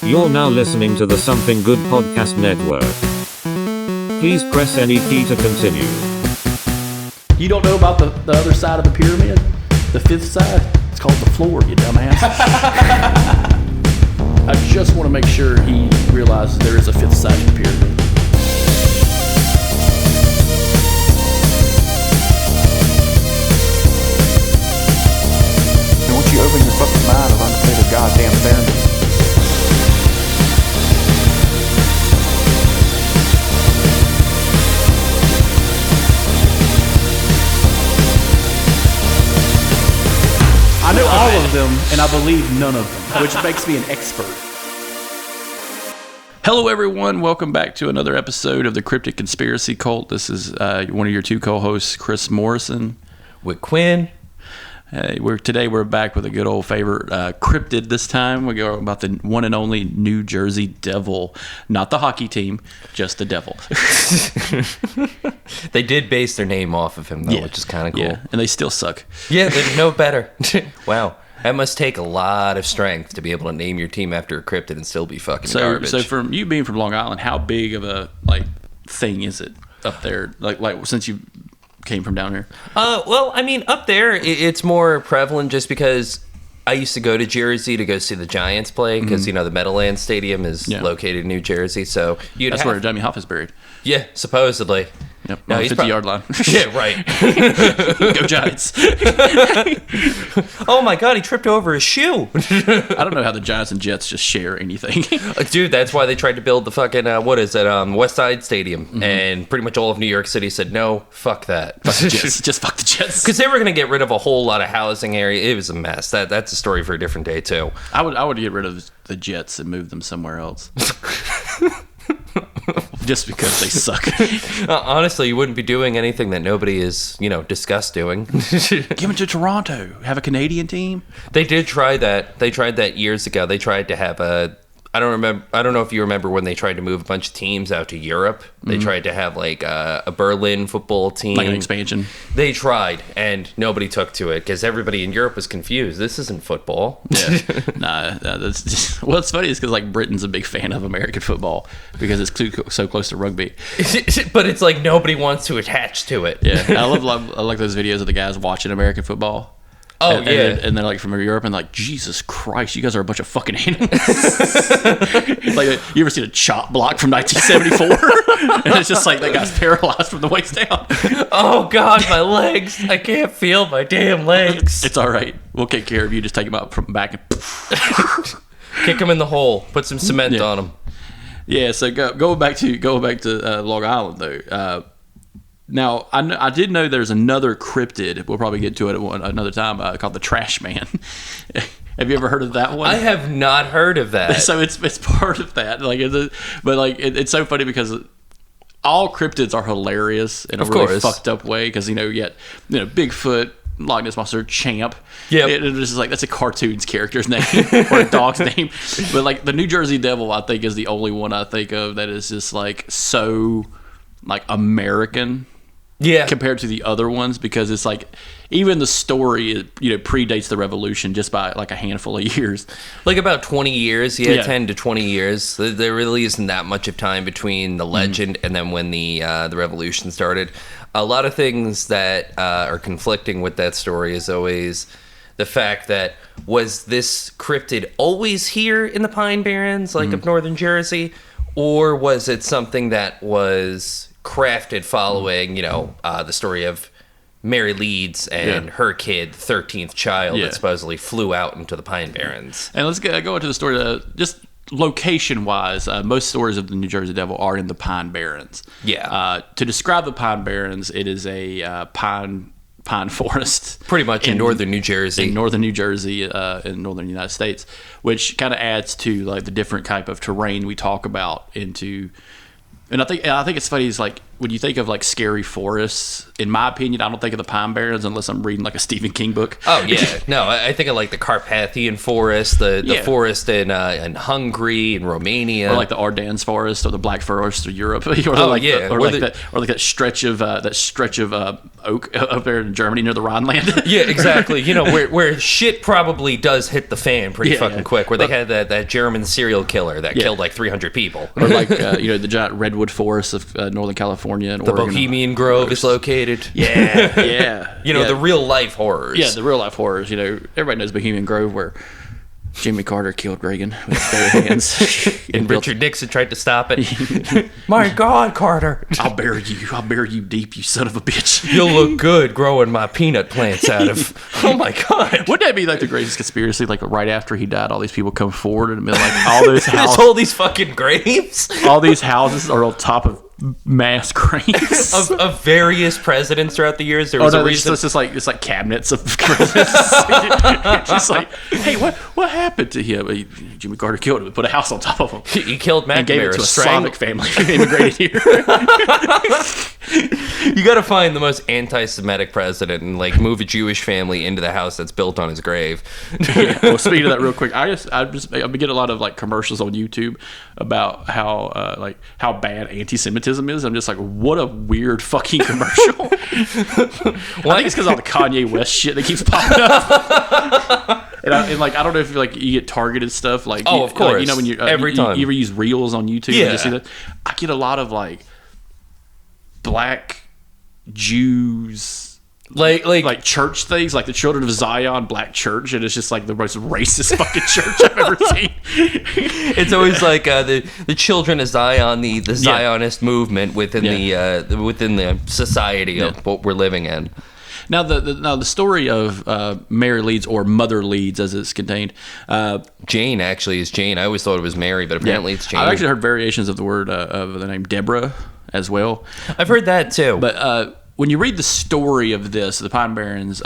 You're now listening to the Something Good Podcast Network. Please press any key to continue. You don't know about the other side of the pyramid? The fifth side? It's called the floor, you dumbass. I just want to make sure he realizes there is a fifth side to the pyramid. And once you open your fucking mind of unlimited goddamn fairness. I know all of them, and I believe none of them, which makes me an expert. Hello, everyone. Welcome back to another episode of the Cryptid Conspiracy Cult. This is one of your two co-hosts, Chris Morrison. With Quinn. Today we're back with a good old favorite, Cryptid this time. We go about the one and only New Jersey Devil. Not the hockey team, just the Devil. They did base their name off of him, though, which is kind of cool. Yeah, and they still suck. Yeah, they know better. Wow. That must take a lot of strength to be able to name your team after a cryptid and still be fucking garbage. So from you being from Long Island, how big of a thing is it up there? Like since you came from down here? Well, I mean, up there, it's more prevalent just because I used to go to Jersey to go see the Giants play because, you know, the Meadowlands Stadium is located in New Jersey. So that's where Jimmy Hoff is buried. Yeah, supposedly. Yep, no, he's 50-yard line. Yeah, right. Go Giants. Oh, my God, he tripped over his shoe. I don't know how the Giants and Jets just share anything. Dude, that's why they tried to build the fucking, West Side Stadium. Mm-hmm. And pretty much all of New York City said, no, fuck that. Fuck the Jets. Just fuck the Jets. Because they were going to get rid of a whole lot of housing area. It was a mess. That's a story for a different day, too. I would get rid of the Jets and move them somewhere else. Just because they suck. Honestly, you wouldn't be doing anything that nobody is, discussed doing. Give them to Toronto. Have a Canadian team. They did try that. They tried that years ago. They tried to have I don't know if you remember when they tried to move a bunch of teams out to Europe. They tried to have a Berlin football team. Like an expansion. They tried, and nobody took to it because everybody in Europe was confused. This isn't football. Yeah. That's just, what's funny is because Britain's a big fan of American football because it's so close to rugby. But it's like nobody wants to attach to it. Yeah. I like those videos of the guys watching American football. Oh, and they're from Europe and Jesus Christ, you guys are a bunch of fucking animals. You ever seen a chop block from 1974? And it's just that guy's paralyzed from the waist down. Oh God, my legs! I can't feel my damn legs. It's all right. We'll take care of you. Just take him out from back and kick him in the hole. Put some cement on him. Yeah. So going back to Long Island though. Now, I did know there's another cryptid. We'll probably get to it another time called the Trash Man. Have you ever heard of that one? I have not heard of that. So it's part of that. It's so funny because all cryptids are hilarious in a really fucked up way because you get Bigfoot, Loch Ness Monster, Champ. Yeah, it's just that's a cartoon's character's name or a dog's name. But the New Jersey Devil, I think, is the only one I think of that is just so American. Yeah, compared to the other ones because it's even the story predates the revolution just by a handful of years, about 20 years. Yeah, 10 to 20 years. There really isn't that much of time between the legend and then when the revolution started. A lot of things that are conflicting with that story is always the fact that was this cryptid always here in the Pine Barrens of northern Jersey, or was it something that was crafted following, the story of Mary Leeds and her kid, the 13th child, that supposedly flew out into the Pine Barrens. And let's go into the story. Just location-wise, most stories of the New Jersey Devil are in the Pine Barrens. Yeah. To describe the Pine Barrens, it is a pine forest. Pretty much in northern New Jersey. In northern New Jersey, in northern United States, which kind of adds to the different type of terrain we talk about into... And I think it's funny. Is when you think of like scary forests, in my opinion, I don't think of the Pine Barrens unless I'm reading like a Stephen King book. Oh yeah, no, I think of like the Carpathian forest, the forest in Hungary and Romania, or like the Ardennes forest, or the Black Forest of Europe, or that stretch of oak up there in Germany near the Rhineland. Yeah, exactly. You know where shit probably does hit the fan pretty fucking quick. Where they had that German serial killer that killed like 300 people, or like the giant redwood forests of Northern California and the Oregon. Bohemian Grove is located. Yeah. The real life horrors. Yeah, the real life horrors. Everybody knows Bohemian Grove, where Jimmy Carter killed Reagan with his bare hands. And Richard Nixon tried to stop it. My God, Carter. I'll bury you deep, you son of a bitch. You'll look good growing my peanut plants out of... Oh my God. Wouldn't that be like the greatest conspiracy? Like right after he died, all these people come forward and been like, all those houses... all these fucking graves? All these houses are on top of mass graves of various presidents throughout the years. There was a reason. It's like cabinets of presidents. Just like, hey, what happened to him? Jimmy Carter killed him and put a house on top of him. He killed McNamara and gave it to a Slavic family who immigrated here. You got to find the most anti-Semitic president and like move a Jewish family into the house that's built on his grave. Well, speaking of that, real quick, I've been getting a lot of like commercials on YouTube about how bad anti-Semitism is. I'm just like, what a weird fucking commercial. I think it's because all the Kanye West shit that keeps popping up. And I don't know if you get targeted stuff like. Oh, of course. When you every time you ever use Reels on YouTube. Yeah. And you see that. I get a lot of like black Jews. Like church things, like the Children of Zion Black Church, and it's just like the most racist fucking church I've ever seen. It's always like the Children of Zion, the Zionist movement within the society of what we're living in. Now the story of Mary Leeds, or Mother Leeds as it's contained. Jane actually is Jane. I always thought it was Mary, but apparently it's Jane. I've actually heard variations of the word of the name Deborah as well. I've heard that too. But when you read the story of this, the Pine Barrens,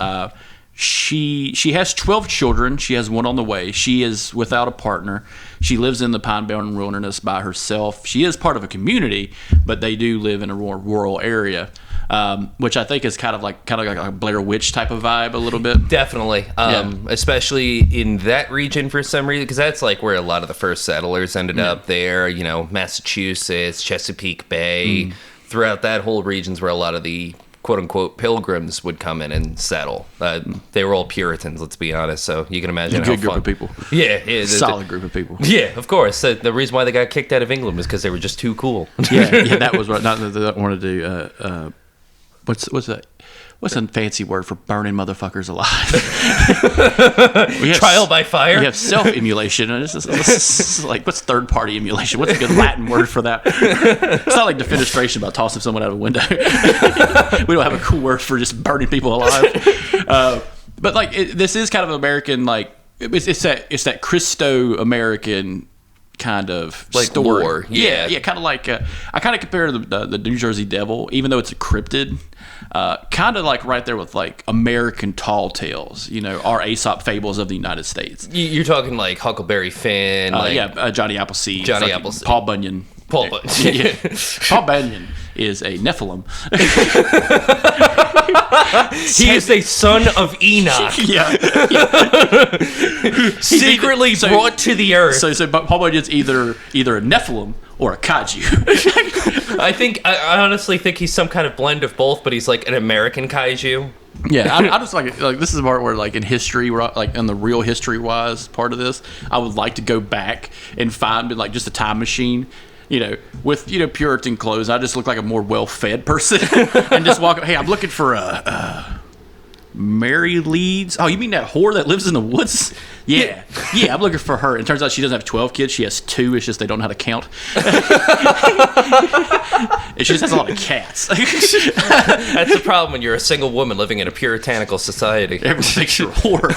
she has 12 children. She has one on the way. She is without a partner. She lives in the Pine Barren wilderness by herself. She is part of a community, but they do live in a rural area, which I think is kind of like a Blair Witch type of vibe a little bit. Definitely, especially in that region for some reason, because that's like where a lot of the first settlers ended up there. Massachusetts, Chesapeake Bay. Throughout that whole region's where a lot of the quote-unquote pilgrims would come in and settle. They were all Puritans, let's be honest, so you can imagine a good group of people. Yeah. Solid group of people. Yeah, of course. The reason why they got kicked out of England was because they were just too cool. Yeah, that was what I wanted to do. What's that? What's a fancy word for burning motherfuckers alive? Trial by fire? We have self-emulation. This is like, what's third-party emulation? What's a good Latin word for that? It's not like defenestration about tossing someone out of a window. We don't have a cool word for just burning people alive. But like, this is kind of American, like, it's that Christo-American kind of like story. War. Yeah, kind of like I kind of compare the New Jersey Devil, even though it's a cryptid, kind of like right there with like American tall tales, our Aesop fables of the United States. You're talking like Huckleberry Finn, Johnny Appleseed, Appleseed, Paul Bunyan. Paul Bunyan. Paul Bunyan is a Nephilim. He is a son of Enoch. Secretly brought to the earth. So Paul Bunyan's either a Nephilim or a kaiju. I honestly think he's some kind of blend of both, but he's like an American kaiju. Yeah, I just like this is the part where like in history, like in the real history wise part of this, I would like to go back and find like just a time machine. With Puritan clothes, I just look like a more well-fed person, and just walk. Hey, I'm looking for Mary Leeds. Oh, you mean that whore that lives in the woods? Yeah, I'm looking for her. And it turns out she doesn't have 12 kids. She has 2. It's just they don't know how to count. She just has a lot of cats. That's the problem when you're a single woman living in a puritanical society. Everyone thinks you're a whore.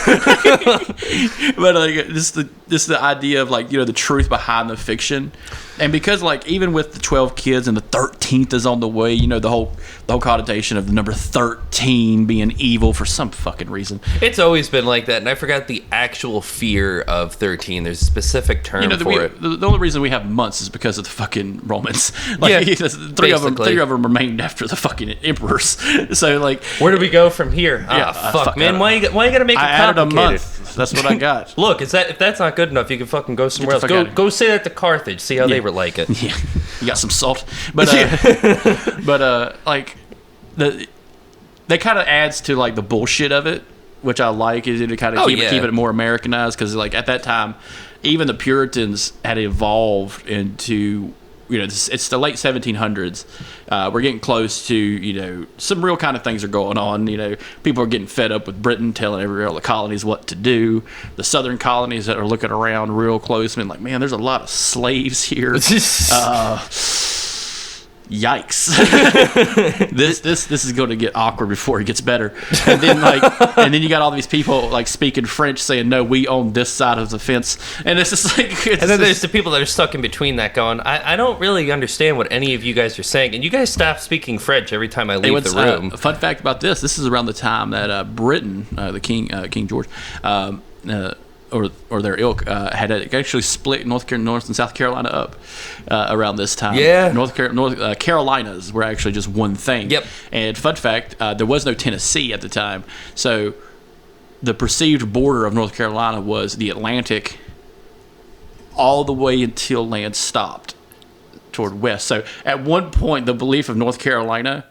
But this is the idea of like the truth behind the fiction. And because like even with the 12 kids and the 13th is on the way, the whole connotation of the number 13 being evil for some fucking reason. It's always been like that, and I forgot the actual actual fear of 13. There's a specific term for it. The only reason we have months is because of the fucking Romans. Like, Yeah, three of them are named after the fucking emperors. So like, where do we go from here? Yeah, Fuck, man. Why you gotta make it I added complicated? a month. That's what I got. Look, if that's not good enough, you can fucking go somewhere else. the fuck outta Go say that to Carthage. See how they were like it. Yeah, you got some salt, but like that kind of adds to like the bullshit of it, which I like, is to kind of keep it more Americanized, because like at that time, even the Puritans had evolved into, it's the late 1700s. We're getting close to, some real kind of things are going on. People are getting fed up with Britain telling every other colonies what to do. The southern colonies that are looking around real close, like, man, there's a lot of slaves here. Yikes. this is going to get awkward before it gets better. And then you got all these people like speaking French saying, no, we own this side of the fence. And it's just like, and then there's the people that are stuck in between that going, I don't really understand what any of you guys are saying, and you guys stop speaking French every time I leave the room. Fun fact about this is around the time that Britain, the King George, or their ilk had actually split North and South Carolina up around this time. Yeah, North Carolinas were actually just one thing. Yep. And fun fact, there was no Tennessee at the time, so the perceived border of North Carolina was the Atlantic, all the way until land stopped toward west. So at one point, the belief of North Carolina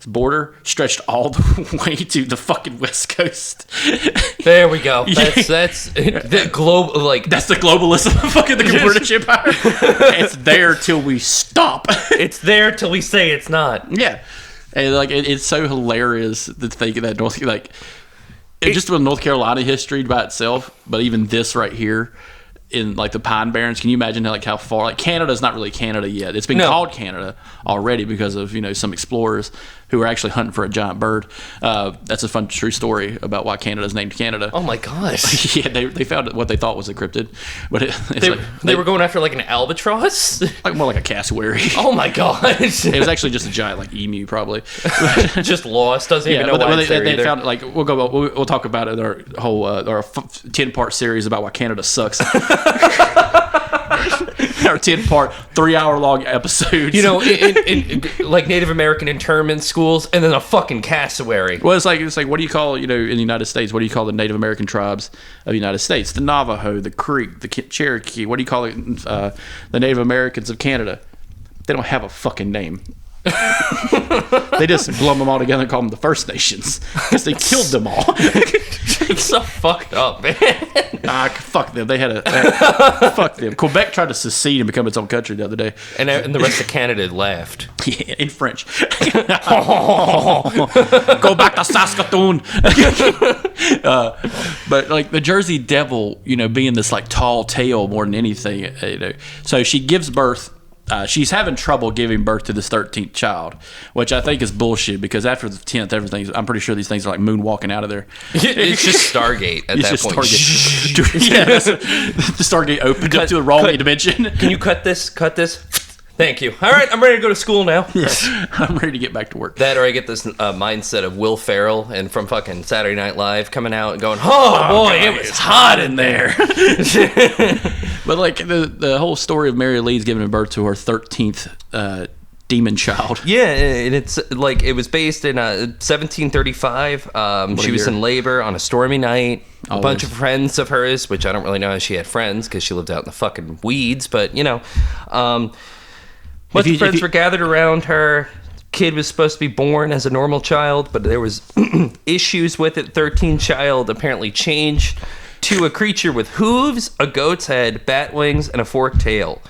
border stretched all the way to the fucking west coast. There we go. That's the global, like, that's the globalism of fucking the British Empire. It's there till we stop. It's there till we say it's not. Yeah, and like it's so hilarious to think that just with North Carolina history by itself, but even this right here in like the Pine Barrens, can you imagine how far, like, Canada's not really Canada yet. It's been called Canada already because of some explorers who were actually hunting for a giant bird. That's a fun true story about why Canada's named Canada. Oh my gosh. Yeah, they found what they thought was a cryptid, but they were going after like an albatross, like more like a cassowary. Oh my gosh. It was actually just a giant like emu, probably. Just lost, doesn't even know why it's there either. Found, like, we'll talk about it in our whole our 10-part series about why Canada sucks. Our 10-part 3-hour-long episode. In like Native American internment schools, and then a fucking cassowary. Well, it's like what do you call, in the United States, what do you call the Native American tribes of the United States? The Navajo, the Creek, the Cherokee. What do you call it? The Native Americans of Canada. They don't have a fucking name. They just lump them all together and call them the First Nations because they killed them all. It's so fucked up, man. Fuck them. Fuck them. Quebec tried to secede and become its own country the other day, and the rest of Canada laughed. Yeah, in French. Go back to Saskatoon. But like the Jersey Devil, being this like tall tale more than anything, So she gives birth. She's having trouble giving birth to this 13th child, which I think is bullshit, because after the 10th, I'm pretty sure these things are like moonwalking out of there. It's just Stargate at that point. Stargate. Yeah, the Stargate opened up to a wrong dimension. Can you cut this? Thank you. All right, I'm ready to go to school now. Yes, I'm ready to get back to work. That, or I get this mindset of Will Ferrell and from fucking Saturday Night Live coming out and going, "Oh boy, it was hot in there." But like the whole story of Mary Lee's giving birth to her 13th demon child. Yeah, and it's like it was based in 1735. She was in labor on a stormy night. A bunch of friends of hers, which I don't really know how she had friends because she lived out in the fucking weeds, but bunch of friends were gathered around her. Kid was supposed to be born as a normal child, but there was issues with it. 13 child apparently changed to a creature with hooves, a goat's head, bat wings, and a forked tail.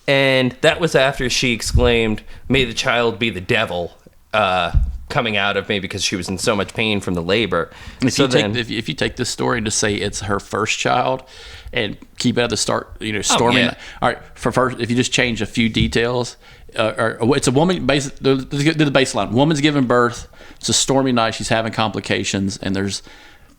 And that was after she exclaimed, "May the child be the devil," coming out of me because she was in so much pain from the labor. If you take this story to say it's her first child and keep it at the start, storming. Yeah. All right, for first, if you just change a few details, it's a woman. Do the baseline. Woman's giving birth. It's a stormy night. She's having complications, and there's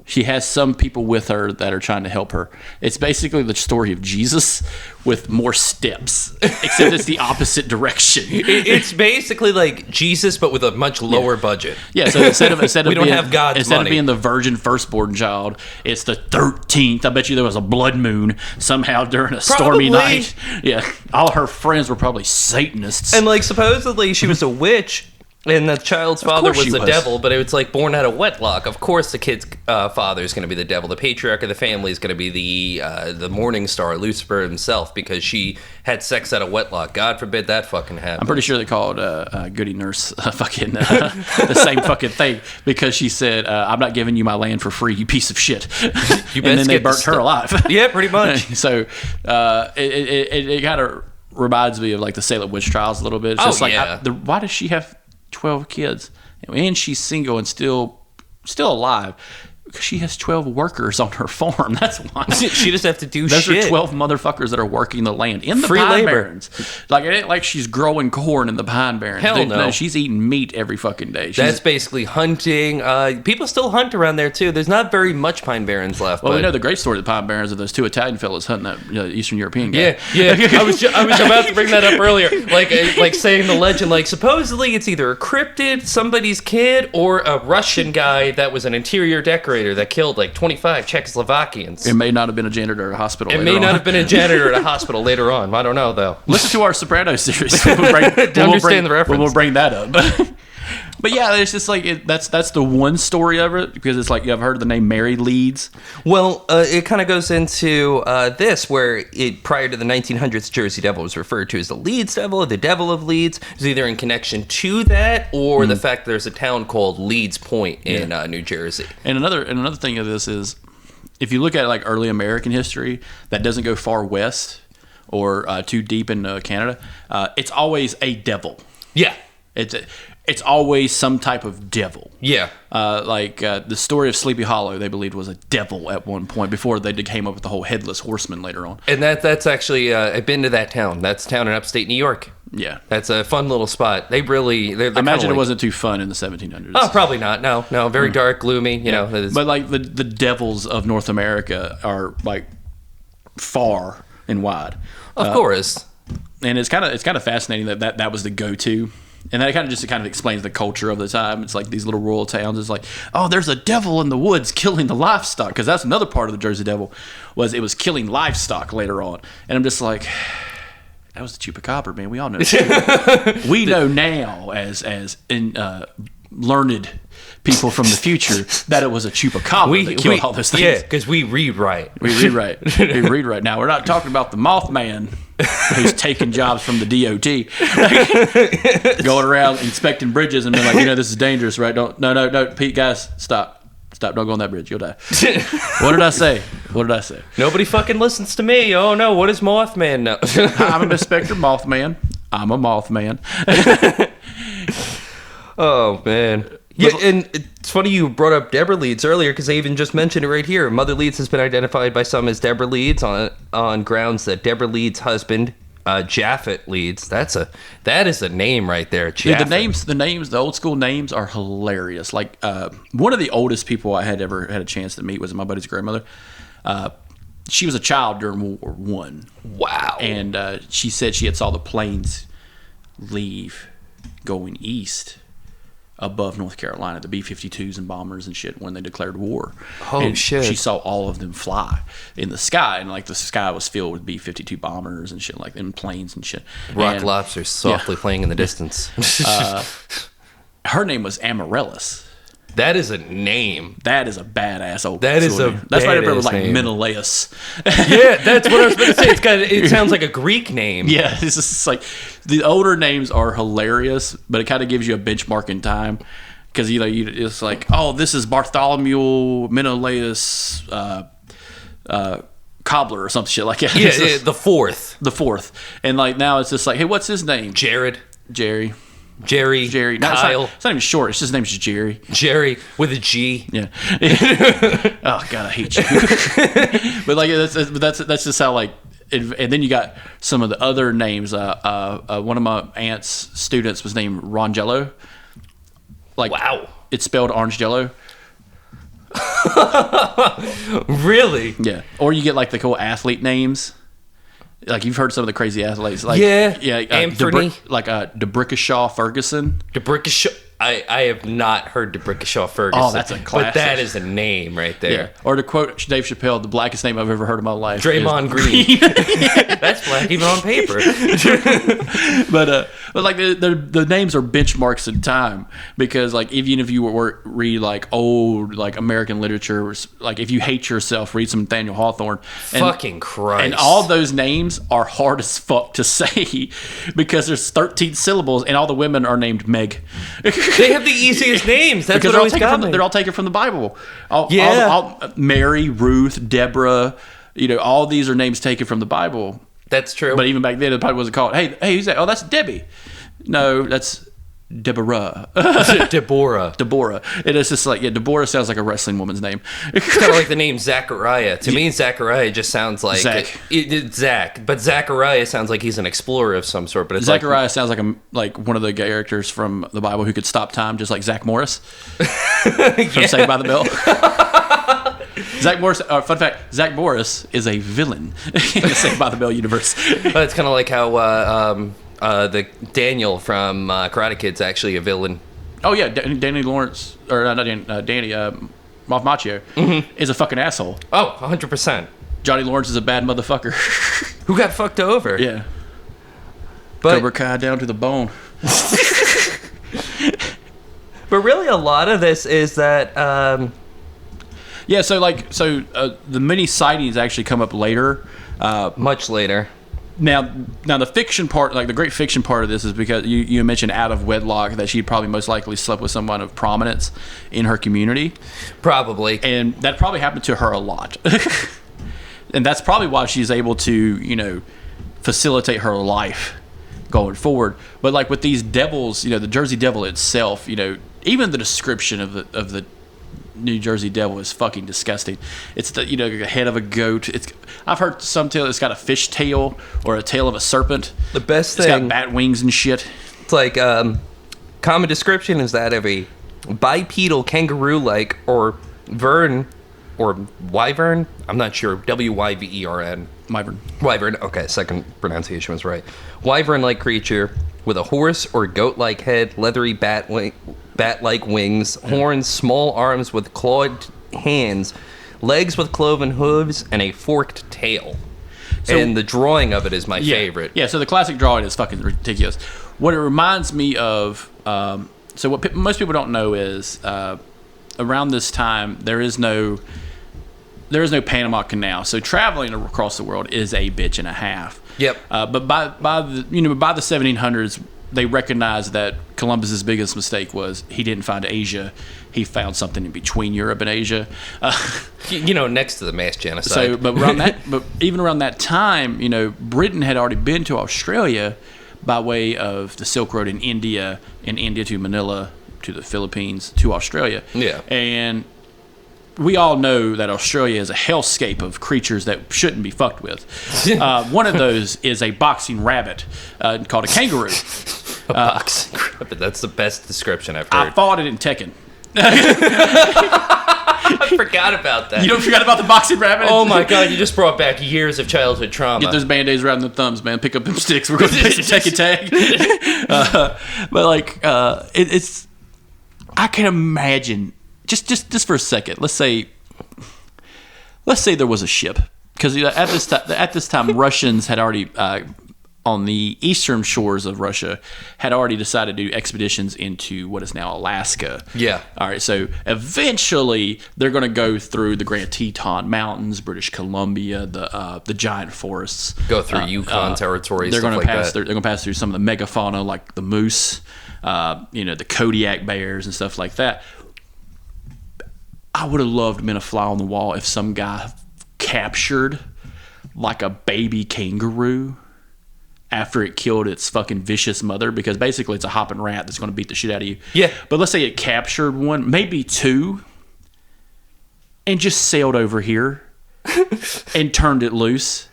She has some people with her that are trying to help her. It's basically the story of Jesus with more steps, except it's the opposite direction. It's basically like Jesus, but with a much lower budget. Yeah, so instead of We don't being, have God's instead money. of being the virgin firstborn child, it's the 13th. I bet you there was a blood moon somehow during a stormy Probably. night. Yeah, all her friends were probably Satanists. And like supposedly she was a witch, and the child's father course was she the was. devil, but it was like born out of wedlock. Of course, the kid's father is going to be the devil. The patriarch of the family is going to be the morning star, Lucifer himself, because she had sex out of wedlock. God forbid that fucking happen. I'm pretty sure they called Goody Nurse fucking the same fucking thing because she said, "I'm not giving you my land for free, you piece of shit." You And then they get the burnt her alive. Yeah, pretty much. So it kind of reminds me of like the Salem witch trials a little bit. It's just like, yeah. why does she have 12 kids and she's single and still alive? Because she has 12 workers on her farm. That's why. She just have to do Those shit. are 12 motherfuckers that are working the land in the Free Pine labor. Barrens. Like, it ain't like she's growing corn in the Pine Barrens. Hell no. She's eating meat every fucking day. That's basically hunting. People still hunt around there too. There's not very much Pine Barrens left. well, but we know the great story of the Pine Barrens of those two Italian fellas hunting that Eastern European guy. Yeah. I was about to bring that up earlier. Like saying the legend. Like supposedly it's either a cryptid, somebody's kid, or a Russian guy that was an interior decorator that killed like 25 Czechoslovakians. It may not have been a janitor at a hospital. It may not have been a janitor at a hospital later on. I don't know though. Listen to our Sopranos series. We'll understand the reference. We'll bring that up. But yeah, it's just like that's the one story of it because it's like I've heard the name Mary Leeds. Well, it kind of goes into this, where prior to the 1900s, Jersey Devil was referred to as the Leeds Devil, or the Devil of Leeds. It was either in connection to that or the fact that there's a town called Leeds Point in New Jersey. And another thing of this is, if you look at like early American history that doesn't go far west or too deep into Canada, it's always a devil. Yeah. It's always some type of devil. Yeah. The story of Sleepy Hollow, they believed was a devil at one point before they came up with the whole headless horseman later on. And that's actually, I've been to that town. That's a town in upstate New York. Yeah. That's a fun little spot. They're I imagine it wasn't too fun in the 1700s. Oh, probably not. No. Very dark, gloomy, you know. But like the devils of North America are like far and wide. Of course. And it's kind of fascinating that was the go-to. And that kind of explains the culture of the time. It's like these little rural towns. It's like, oh, there's a devil in the woods killing the livestock. Because that's another part of the Jersey Devil, was it was killing livestock later on. And I'm just like, that was the chupacabra, man. We all know. We know now as learned people from the future that it was a chupacabra that killed all those things. Yeah, because we read right. We read right. Now, we're not talking about the Mothman who's taking jobs from the DOT, going around inspecting bridges and being like, this is dangerous, right? No, Pete, guys, stop, don't go on that bridge, you'll die. What did I say? Nobody fucking listens to me. Oh no, what does Mothman know? I'm an Inspector Mothman. I'm a Mothman. Oh man. Yeah, and it's funny you brought up Deborah Leeds earlier because I even just mentioned it right here. Mother Leeds has been identified by some as Deborah Leeds on grounds that Deborah Leeds' husband, Japhet Leeds. That is a name right there. Japhet. The names, the old school names are hilarious. Like one of the oldest people I had ever had a chance to meet was my buddy's grandmother. She was a child during World War I. Wow. And she said she had saw the planes leave going east above North Carolina, the B-52s and bombers and shit when they declared war. Oh, and shit. She saw all of them fly in the sky, and like the sky was filled with B-52 bombers and shit, like in planes and shit. Rock and lobsters softly playing in the distance. her name was Amaryllis. That is a name. That is a badass old. That is a That's why I remember badass like name. Menelaus. Yeah, that's what I was going to say. It sounds like a Greek name. Yeah, it's just like the older names are hilarious, but it kind of gives you a benchmark in time because it's like, oh, this is Bartholomew Menelaus Cobbler or some shit like that. Yeah, the fourth, and like now it's just like, hey, what's his name? Jerry. Jerry. No, Kyle. It's not even short. It's just his name's just Jerry. Jerry with a G. Yeah. Oh God, I hate you. But like that's just how like. And then you got some of the other names. One of my aunt's students was named Ronjello. Like, wow. It's spelled orange jello. Really? Yeah. Or you get like the cool athlete names. Like you've heard some of the crazy athletes. Like, Anthony. DeBrickashaw Ferguson. DeBrickashaw. I have not heard DeBrickashaw Ferguson. Oh, that's a classic. But that is a name right there. Yeah. Or to quote Dave Chappelle, the blackest name I've ever heard in my life. Draymond Green. That's black even on paper. But like the names are benchmarks in time, because like even if you read like old like American literature, like if you hate yourself, read some Nathaniel Hawthorne. Fucking Christ. And all those names are hard as fuck to say because there's 13 syllables and all the women are named Meg. They have the easiest names. That's because what always got me. they're all taken from the Bible. Yeah. Mary, Ruth, Deborah, all these are names taken from the Bible. That's true. But even back then, it probably wasn't called, hey, who's that? Oh, that's Debbie. No, that's Deborah. Deborah. It is just like, Deborah sounds like a wrestling woman's name. It's kind of like the name Zachariah. To me, Zachariah just sounds like Zach. It's Zach, but Zachariah sounds like he's an explorer of some sort. But it's Zachariah sounds like one of the characters from the Bible who could stop time, just like Zach Morris from Saved by the Bell. Zach Morris. Fun fact: Zach Morris is a villain in the Saved by the Bell universe. It's kind of like how the Daniel from Karate Kid's actually a villain. Oh yeah, Danny Lawrence or not Danny Moff Macchio is a fucking asshole. Oh, 100%. Johnny Lawrence is a bad motherfucker. Who got fucked over? Yeah. But Cobra Kai down to the bone. But really, a lot of this is that. Yeah, so the many sightings actually come up later. Much later. Now the fiction part, like the great fiction part of this, is because you mentioned out of wedlock that she probably most likely slept with someone of prominence in her community. Probably. And that probably happened to her a lot. And that's probably why she's able to, facilitate her life going forward. But like with these devils, the Jersey Devil itself, even the description of the New Jersey Devil is fucking disgusting. It's the the head of a goat. I've heard some tell it's got a fish tail or a tail of a serpent. The best It's thing. got bat wings and shit. It's like common description is that of a bipedal kangaroo-like or vern or wyvern. I'm not sure. Wyvern. Wyvern. Okay, second pronunciation was right. Wyvern-like creature with a horse or goat-like head, leathery bat-like wings, horns, small arms with clawed hands, legs with cloven hooves, and a forked tail. And the drawing of it is my favorite. Yeah, so the classic drawing is fucking ridiculous. What it reminds me of, so what most people don't know is around this time there is no Panama Canal, so traveling across the world is a bitch and a half. Yep. But by the 1700s, they recognized that Columbus's biggest mistake was he didn't find Asia. He found something in between Europe and Asia. Next to the mass genocide. So, but even around that time, Britain had already been to Australia by way of the Silk Road in India, and India to Manila, to the Philippines, to Australia. Yeah. And we all know that Australia is a hellscape of creatures that shouldn't be fucked with. One of those is a boxing rabbit called a kangaroo. A boxing rabbit. That's the best description I've heard. I fought it in Tekken. I forgot about that. You don't forget about the boxing rabbit? Oh my god, you just brought back years of childhood trauma. Get those band-aids around the thumbs, man. Pick up them sticks. We're going to play some Tekken tag. It's... I can imagine... Just for a second, let's say there was a ship, because at this time Russians had already on the eastern shores of Russia had already decided to do expeditions into what is now Alaska. Yeah. All right. So eventually they're going to go through the Grand Teton Mountains, British Columbia, the giant forests. Go through Yukon territory. They're going to pass through. They're going to pass through some of the megafauna like the moose, the Kodiak bears and stuff like that. I would have loved been a fly on the wall if some guy captured like a baby kangaroo after it killed its fucking vicious mother, because basically it's a hopping rat that's going to beat the shit out of you. Yeah. But let's say it captured one, maybe two, and just sailed over here and turned it loose.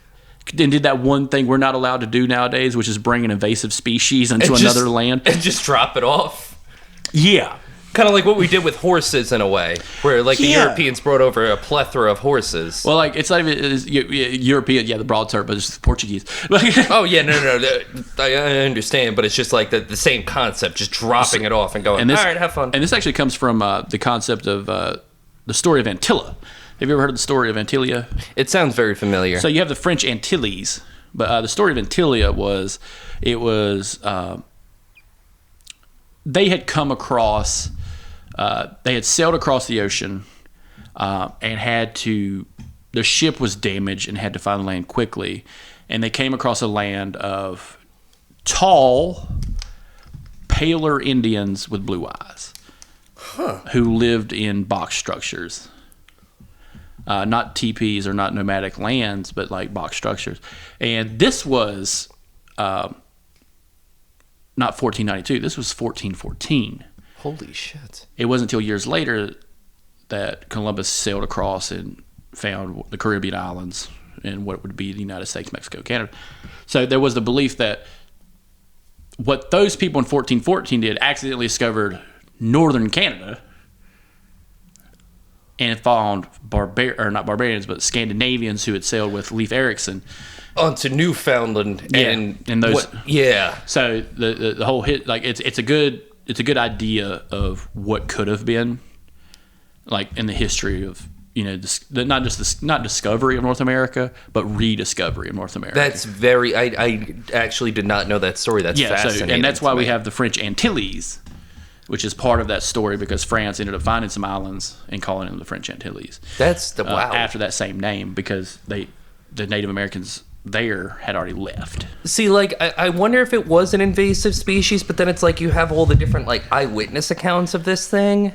And did that one thing we're not allowed to do nowadays, which is bring an invasive species into another land. And just drop it off. Yeah. Kind of like what we did with horses in a way, where like the Yeah. Europeans brought over a plethora of horses. Well, like it's not even European. Yeah, the broad term, but it's Portuguese. Oh yeah, no. I understand, but it's just like the same concept, just dropping it off and going. All right, have fun. And this actually comes from the concept of the story of Antilla. Have you ever heard of the story of Antilia? It sounds very familiar. So you have the French Antilles, but the story of Antilia was they had come across, they had sailed across the ocean and the ship was damaged and had to find land quickly. And they came across a land of tall, paler Indians with blue eyes who lived in box structures. Not teepees or not nomadic lands, but like box structures. And this was not 1492. This was 1414. Holy shit. It wasn't until years later that Columbus sailed across and found the Caribbean islands and what would be the United States, Mexico, Canada. So there was the belief that what those people in 1414 did accidentally discovered northern Canada and found not barbarians, but Scandinavians who had sailed with Leif Erikson onto Newfoundland and those. Yeah. So the whole hit, like it's a good idea of what could have been, like in the history of not discovery of North America, but rediscovery of North America. That's very. I actually did not know that story. That's fascinating. And that's why we have the French Antilles, which is part of that story because France ended up finding some islands and calling them the French Antilles. That's the wow. After that same name because the Native Americans there had already left. See, like, I wonder if it was an invasive species, but then it's like you have all the different, like, eyewitness accounts of this thing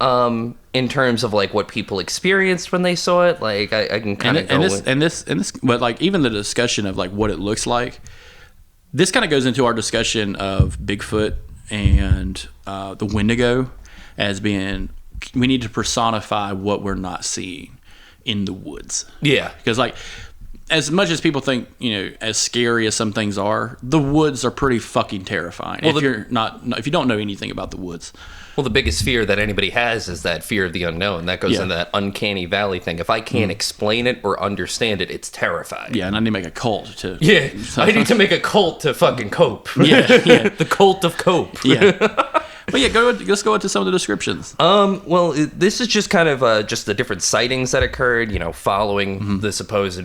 in terms of, like, what people experienced when they saw it. Like, I can kind of go and this, but, like, even the discussion of, like, what it looks like, this kind of goes into our discussion of Bigfoot and the Wendigo as being, we need to personify what we're not seeing in the woods. Yeah. Because, like, as much as people think, as scary as some things are, the woods are pretty fucking terrifying. Well, if you don't know anything about the woods. Well, the biggest fear that anybody has is that fear of the unknown. That goes into that uncanny valley thing. If I can't explain it or understand it, it's terrifying. Yeah, and I need to make a cult to. Yeah, I need to make a cult to fucking cope. Yeah. The cult of cope. Yeah. But yeah, let's go into some of the descriptions. Well, this is just kind of just the different sightings that occurred, following the supposed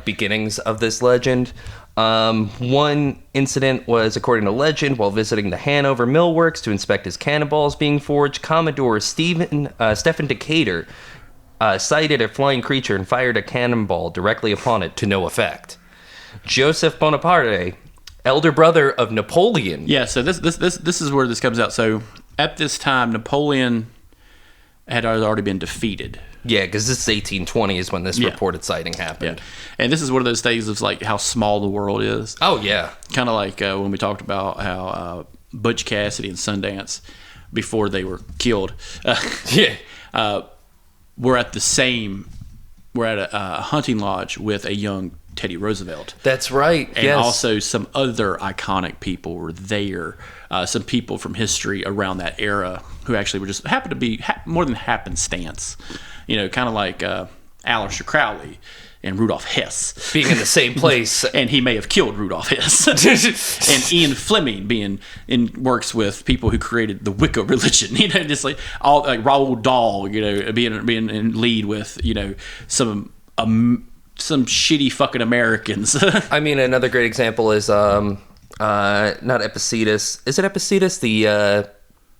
beginnings of this legend. One incident was, according to legend, while visiting the Hanover Mill Works to inspect his cannonballs being forged, Commodore Stephen Decatur sighted a flying creature and fired a cannonball directly upon it to no effect. Joseph Bonaparte, elder brother of Napoleon. Yeah, so this is where this comes out. So at this time, Napoleon had already been defeated. Yeah, because this is 1820 is when this reported sighting happened. Yeah. And this is one of those things of like how small the world is. Oh, yeah. Kind of like when we talked about how Butch Cassidy and Sundance, before they were killed, we're at a hunting lodge with a young Teddy Roosevelt. That's right. And also some other iconic people were there. Some people from history around that era who actually were just happened to be more than happenstance. Kind of like Aleister Crowley and Rudolf Hess being in the same place, and he may have killed Rudolf Hess. And Ian Fleming works with people who created the Wicca religion. Just like all like Roald Dahl. Being in lead with some shitty fucking Americans. I mean, another great example is not Epictetus. Is it Epictetus? The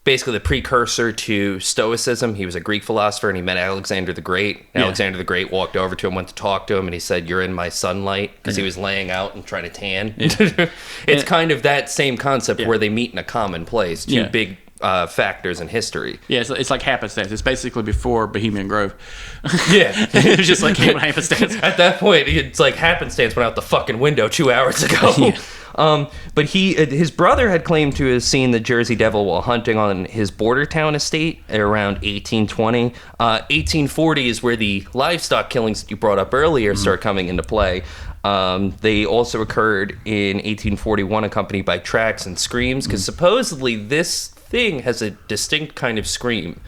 basically the precursor to Stoicism. He was a Greek philosopher, and he met Alexander the Great. Alexander the Great walked over to him, went to talk to him, and he said, "You're in my sunlight," because he was laying out and trying to tan. It's kind of that same concept where they meet in a common place. Two big factors in history. Yeah, it's like happenstance. It's basically before Bohemian Grove. Yeah. It was just like happenstance. At that point, it's like happenstance went out the fucking window 2 hours ago. Yeah. But his brother had claimed to have seen the Jersey Devil while hunting on his border town estate around 1820. 1840 is where the livestock killings that you brought up earlier start coming into play. They also occurred in 1841, accompanied by tracks and screams, because supposedly this thing has a distinct kind of scream.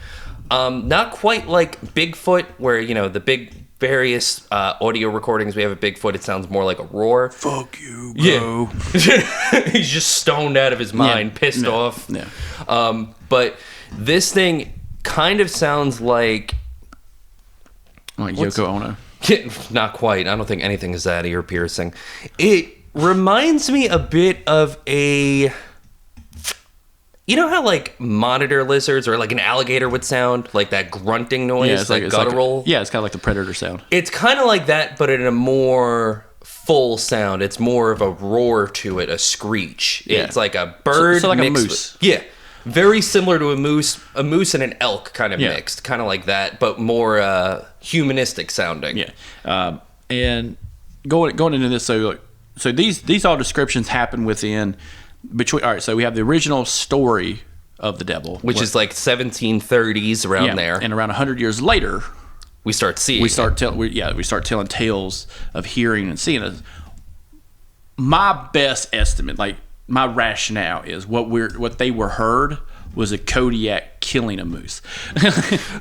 Not quite like Bigfoot, where, you know, the big various audio recordings we have of Bigfoot, it sounds more like a roar. Fuck you, bro. Yeah. He's just stoned out of his mind, pissed off. Yeah. But this thing kind of sounds like... Like Yoko Ono. Not quite. I don't think anything is that ear piercing. It reminds me a bit of a... You know how, like, monitor lizards or, like, an alligator would sound? Like that grunting noise, like guttural? It's kind of like the predator sound. It's kind of like that, but in a more full sound. It's more of a roar to it, a screech. Yeah. It's like a bird so like a mixed moose. Yeah. Very similar to a moose and an elk kind of mixed. Kind of like that, but more humanistic sounding. Yeah. And going into this, so these all descriptions happen within... All right, so we have the original story of the devil, which is like 1730s around there, and around 100 years later, we start seeing. We start telling tales of hearing and seeing it. My best estimate, like my rationale, is what they were heard was a Kodiak killing a moose.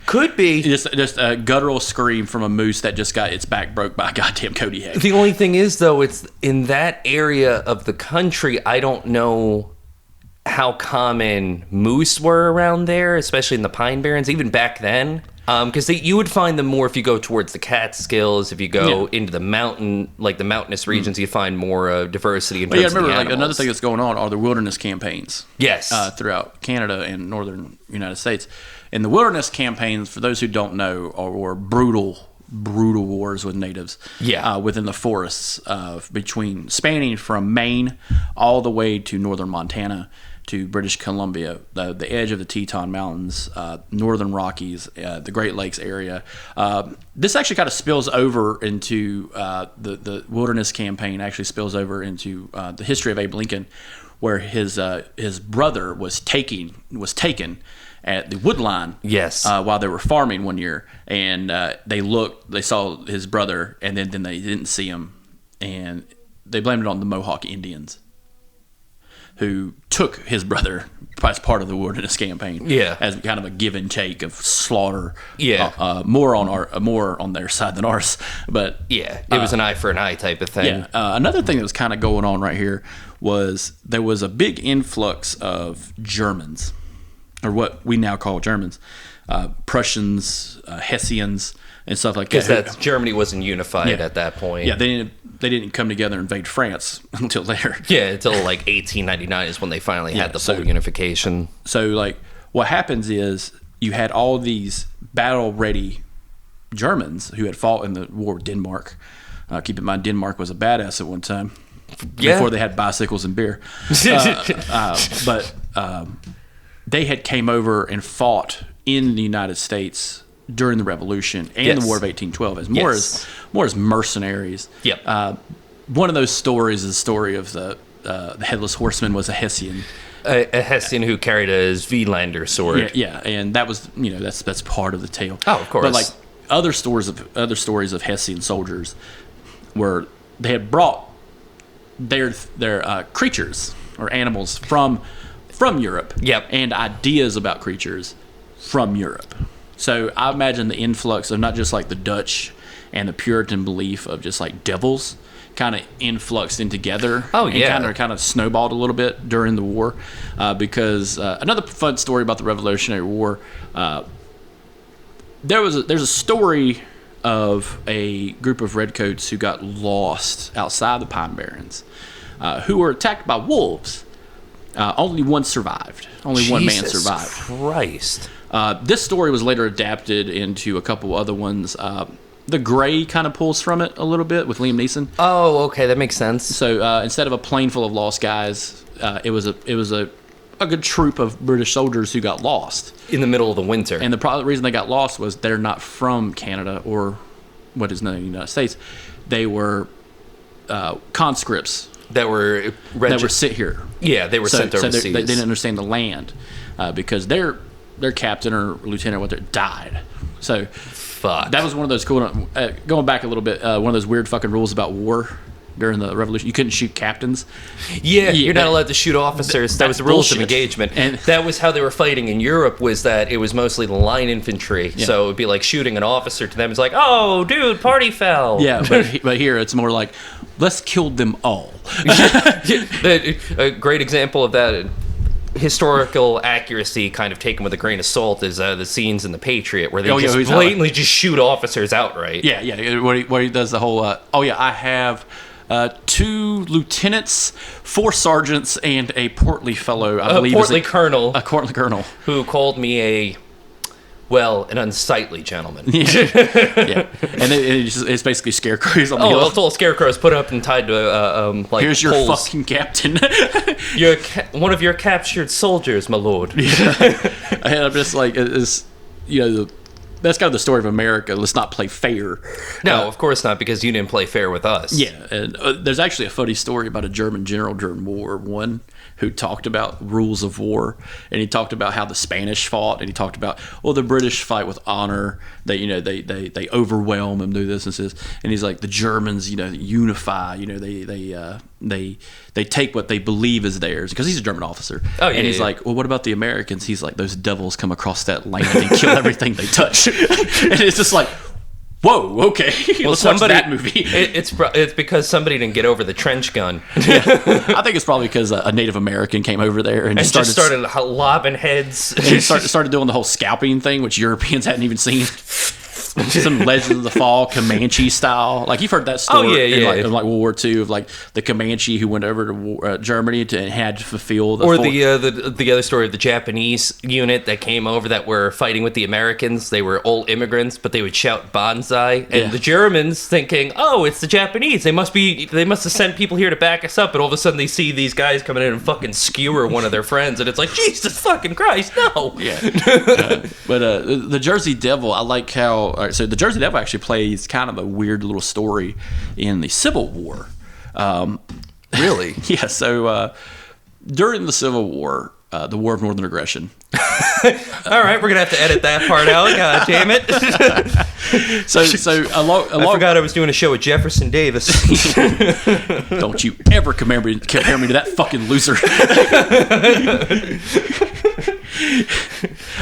Could be just a guttural scream from a moose that just got its back broke by a goddamn Kodiak. The only thing is, though, it's in that area of the country. I don't know how common moose were around there, especially in the Pine Barrens, even back then. Because you would find them more if you go towards the Catskills. If you go into the mountain, like the mountainous regions, you find more diversity in terms of the animals. Like another thing that's going on are the wilderness campaigns. Yes, throughout Canada and northern United States. And the wilderness campaigns, for those who don't know, were brutal wars with natives. Yeah, within the forests, spanning from Maine all the way to northern Montana, to British Columbia, the edge of the Teton Mountains, northern Rockies, the Great Lakes area. This actually kind of spills over into the wilderness campaign. Actually spills over into the history of Abe Lincoln, where his brother was taken at the woodline. Yes. While they were farming one year, and they saw his brother, and then they didn't see him, and they blamed it on the Mohawk Indians, who took his brother as part of the wilderness campaign, as kind of a give and take of slaughter, more on their side than ours, but it was an eye for an eye type of thing. Another thing that was kind of going on right here was there was a big influx of Germans, or what we now call Germans, Prussians, Hessians, and stuff like that. Because Germany wasn't unified at that point. Yeah, they didn't come together and invade France until later. Yeah, until like 1899 is when they finally had the full unification. So, like, what happens is you had all these battle-ready Germans who had fought in the war with Denmark. Keep in mind, Denmark was a badass at one time, before they had bicycles and beer. But they had came over and fought in the United States during the Revolution and the War of 1812 as more as mercenaries. Yep. One of those stories is the story of the headless horseman was a Hessian. A Hessian who carried a Svealander sword. Yeah, and that was that's part of the tale. Oh, of course. But like other stories of Hessian soldiers, where they had brought their creatures or animals from Europe. Yep. And ideas about creatures from Europe. So I imagine the influx of not just like the Dutch and the Puritan belief of just like devils kind of influxed in together. Oh, yeah. And kind of snowballed a little bit during the war. Because another fun story about the Revolutionary War, there's a story of a group of redcoats who got lost outside the Pine Barrens, who were attacked by wolves. Only one survived. Only one man survived. Christ. This story was later adapted into a couple other ones. The Gray kind of pulls from it a little bit with Liam Neeson. Oh, okay, that makes sense. So instead of a plane full of lost guys, it was a good troop of British soldiers who got lost in the middle of the winter. And the reason they got lost was they're not from Canada or what is known in the United States. They were conscripts that were sent here. Yeah, they were sent overseas. So they didn't understand the land because their captain or lieutenant or whatever died. So fuck. That was one of those cool. Going back a little bit, one of those weird fucking rules about war during the Revolution. You couldn't shoot captains. Yeah, you're not allowed to shoot officers. That was the rules of engagement. And that was how they were fighting in Europe, was that it was mostly the line infantry. Yeah. So it would be like shooting an officer to them. It's like, oh, dude, party foul. Yeah, but here it's more like, let's kill them all. A great example of that historical accuracy kind of taken with a grain of salt is the scenes in The Patriot where they just blatantly just shoot officers outright. Yeah, where he does the whole, I have 2 lieutenants, 4 sergeants, and a portly fellow, I believe. Portly colonel. A portly colonel. Who called me an unsightly gentleman. Yeah. And it's basically scarecrows on the hill. Oh, it's all scarecrows put up and tied to, here's your poles. fucking captain. One of your captured soldiers, my lord. And I'm just like, that's kind of the story of America. Let's not play fair. No, of course not, because you didn't play fair with us. Yeah, and there's actually a funny story about a German general during World War I who talked about rules of war, and he talked about how the Spanish fought, and he talked about, the British fight with honor. They overwhelm and do this and this, and he's like, the Germans, unify. They take what they believe is theirs, because he's a German officer. Oh yeah. And he's like, well, what about the Americans? He's like, those devils come across that land and kill everything they touch. And it's just like, whoa, okay. Let's watch that movie. It's because somebody didn't get over the trench gun. Yeah. I think it's probably because a Native American came over there and just started lobbing heads. And started doing the whole scalping thing, which Europeans hadn't even seen. Some Legends of the Fall Comanche style. Like, you've heard that story in World War II of like the Comanche who went over to Germany and had to fulfill the the other story of the Japanese unit that came over that were fighting with the Americans. They were all immigrants, but they would shout "Banzai," and the Germans thinking, "Oh, it's the Japanese. They must have sent people here to back us up." But all of a sudden, they see these guys coming in and fucking skewer one of their friends, and it's like, Jesus fucking Christ, no! Yeah. But the Jersey Devil, I like how. So the Jersey Devil actually plays kind of a weird little story in the Civil War. Really? Yeah. So during the Civil War, the War of Northern Aggression. All right, we're gonna have to edit that part out. God damn it! So I forgot I was doing a show with Jefferson Davis. Don't you ever compare me to that fucking loser.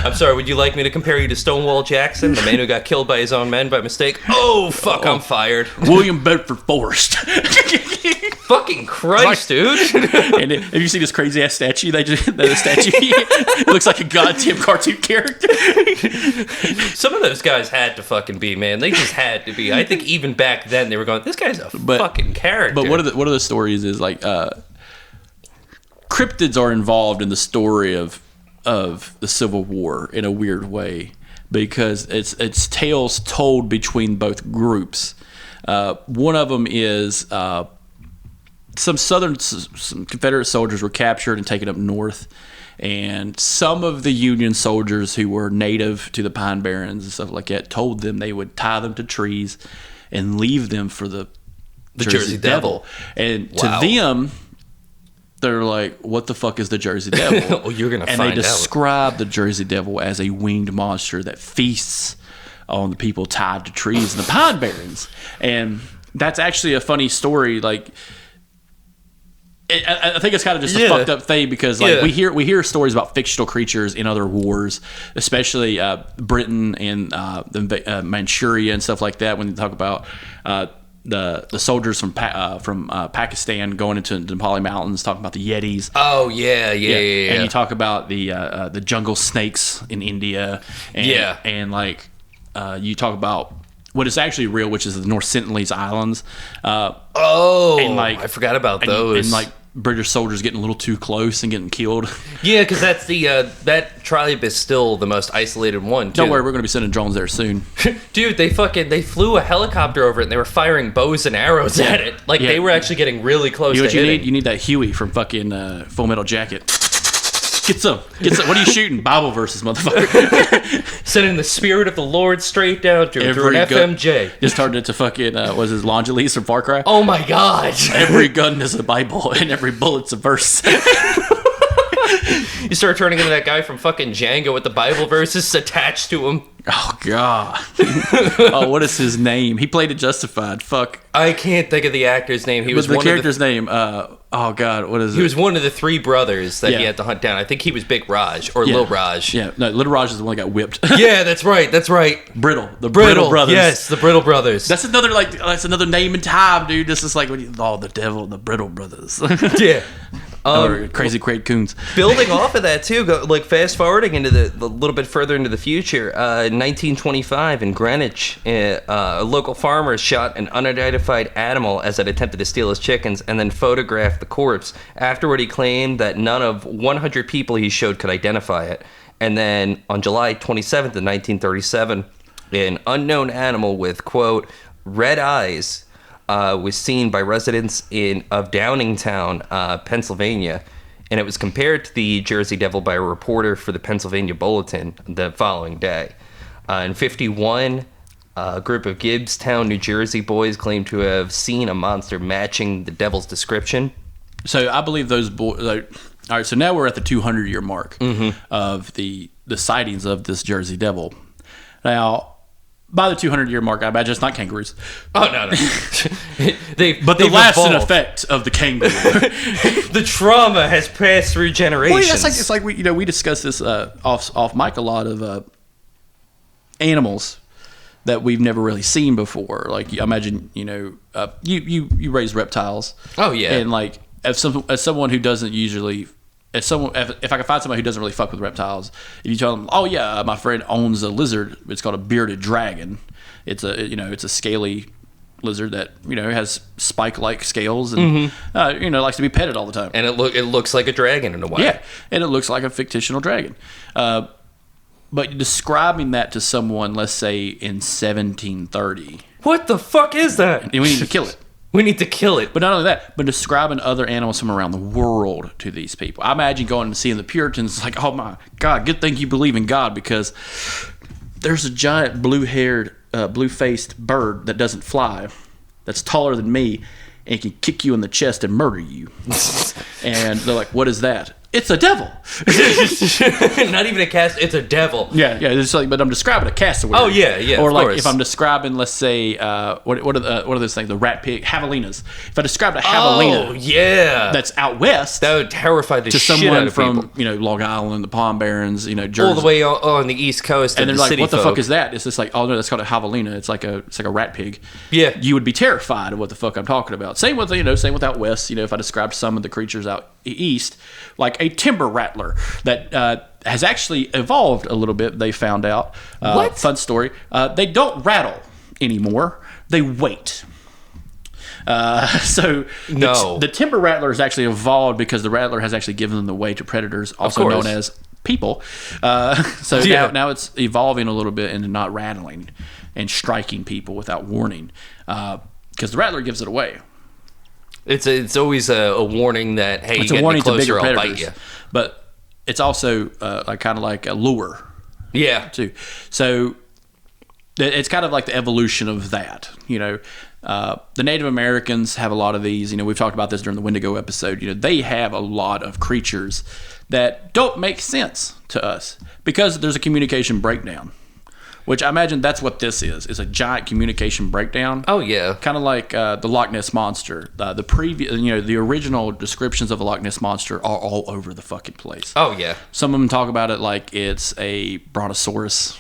I'm sorry, would you like me to compare you to Stonewall Jackson, the man who got killed by his own men by mistake? Oh, fuck, I'm fired. William Bedford Forrest. Fucking Christ, dude. And have you seen this crazy ass statue? The statue it looks like a goddamn cartoon character. Some of those guys had to fucking be, man. They just had to be. I think even back then they were going, this guy's a fucking character. But one of the stories is like cryptids are involved in the story of the Civil War in a weird way, because it's tales told between both groups. One of them is some Confederate soldiers were captured and taken up north, and some of the Union soldiers who were native to the Pine Barrens and stuff like that told them they would tie them to trees and leave them for the Jersey Devil. And to them, they're like, what the fuck is the Jersey Devil? Well, you're gonna find out. And they describe the Jersey Devil as a winged monster that feasts on the people tied to trees in the Pine Barrens. And that's actually a funny story. Like, I think it's kind of just a fucked up thing, because we hear stories about fictional creatures in other wars, especially Britain and Manchuria and stuff like that. When they talk about the soldiers from Pakistan going into the Nepali mountains, talking about the Yetis. Oh yeah. And you talk about the jungle snakes in India. And like you talk about what is actually real, which is the North Sentinelese Islands. And like, I forgot about those. And like British soldiers getting a little too close and getting killed. Yeah, because that's that tribe is still the most isolated one, too. Don't worry, we're going to be sending drones there soon. Dude, they flew a helicopter over it and they were firing bows and arrows at it. Like, they were actually getting really close to hitting. You need that Huey from fucking Full Metal Jacket. Get some. What are you shooting? Bible verses, motherfucker. Sending the spirit of the Lord straight down to him through an FMJ. Just turned into fucking, was his Longelis from Far Cry? Oh my god. Every gun is a Bible and every bullet's a verse. You start turning into that guy from fucking Django with the Bible verses attached to him. Oh, God. Oh, what is his name? He played it Justified. Fuck. I can't think of the actor's name. He was the one character's of the, name. Oh, God. What is it? He was one of the three brothers that he Yeah. had to hunt down. I think he was Big Raj or Lil Raj. Yeah. No, Little Raj is the one that got whipped. Yeah, that's right. That's right. Brittle. The Brittle brothers. Yes, the Brittle brothers. That's another name in time, dude. This is like the devil, the Brittle brothers. yeah. Or Crazy Craig Coons. Building off of that too, fast forwarding into the little bit further into the future. In 1925 in Greenwich, a local farmer shot an unidentified animal as it attempted to steal his chickens, and then photographed the corpse. Afterward, he claimed that none of 100 people he showed could identify it. And then on July 27th of 1937, an unknown animal with quote red eyes was seen by residents of Downingtown, Pennsylvania, and it was compared to the Jersey Devil by a reporter for the Pennsylvania Bulletin the following day. In 1951, a group of Gibbstown, New Jersey boys claimed to have seen a monster matching the devil's description. So I believe those boys. All right, so now we're at the 200-year mark of the sightings of this Jersey Devil. Now, by the 200-year mark, I imagine it's not kangaroos. Oh, no. But the lasting effect of the kangaroo. The trauma has passed through generations. Well, yeah, it's like we discussed this off mic a lot of animals that we've never really seen before. Like, I imagine, you raise reptiles. Oh, yeah. And like, as someone who doesn't usually, if I can find somebody who doesn't really fuck with reptiles, if you tell them, oh yeah, my friend owns a lizard, it's called a bearded dragon. It's a scaly lizard that has spike-like scales and likes to be petted all the time. And it looks like a dragon in a way. Yeah, and it looks like a fictional dragon. But describing that to someone, let's say in 1730, What the fuck is that? we need to kill it. We need to kill it. But not only that, but describing other animals from around the world to these people. I imagine going and seeing the Puritans, like, oh my God, good thing you believe in God, because there's a giant blue-haired, blue-faced bird that doesn't fly, that's taller than me, and can kick you in the chest and murder you. And they're like, what is that? It's a devil. Not even a cast. It's a devil. Yeah. It's like, but I'm describing a cassowary. Oh yeah. Or of like course. if I'm describing, let's say, what are those things? The rat pig, javelinas. If I described a javelina, Oh yeah. that's out west, That would terrify the to shit out someone of from people. Long Island, the Pine Barrens, Jersey, All the way on the East Coast, and they're the like, city what the folk. fuck is that? It's just like, oh no, that's called a javelina. It's like a rat pig. Yeah. You would be terrified of what the fuck I'm talking about. Same with out west. If I described some of the creatures out east, like a timber rattler that has actually evolved a little bit. They found out. What? Fun story. They don't rattle anymore. They wait. So the timber rattler has actually evolved because the rattler has actually given them the way to predators, also known as people. Now it's evolving a little bit into not rattling and striking people without warning, because the rattler gives it away. It's always a warning that, hey, It's you a get warning me closer, to bigger I'll predators, bite you. but it's also kind of like a lure Yeah. too. So it's kind of like the evolution of that. The Native Americans have a lot of these. We've talked about this during the Wendigo episode. They have a lot of creatures that don't make sense to us because there's a communication breakdown. Which I imagine that's what this is. It's a giant communication breakdown. Oh yeah. Kind of like the Loch Ness Monster. The original descriptions of the Loch Ness Monster are all over the fucking place. Oh yeah. Some of them talk about it like it's a brontosaurus.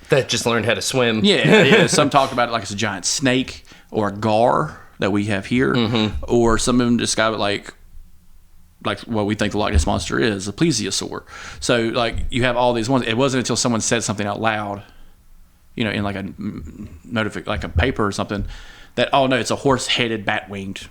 That just learned how to swim. Yeah. Some talk about it like it's a giant snake or a gar that we have here. Mm-hmm. Or some of them describe it like what we think the Loch Ness Monster is, a plesiosaur. So like you have all these ones. It wasn't until someone said something out loud, in like like a paper or something, that, oh no, it's a horse-headed, bat-winged,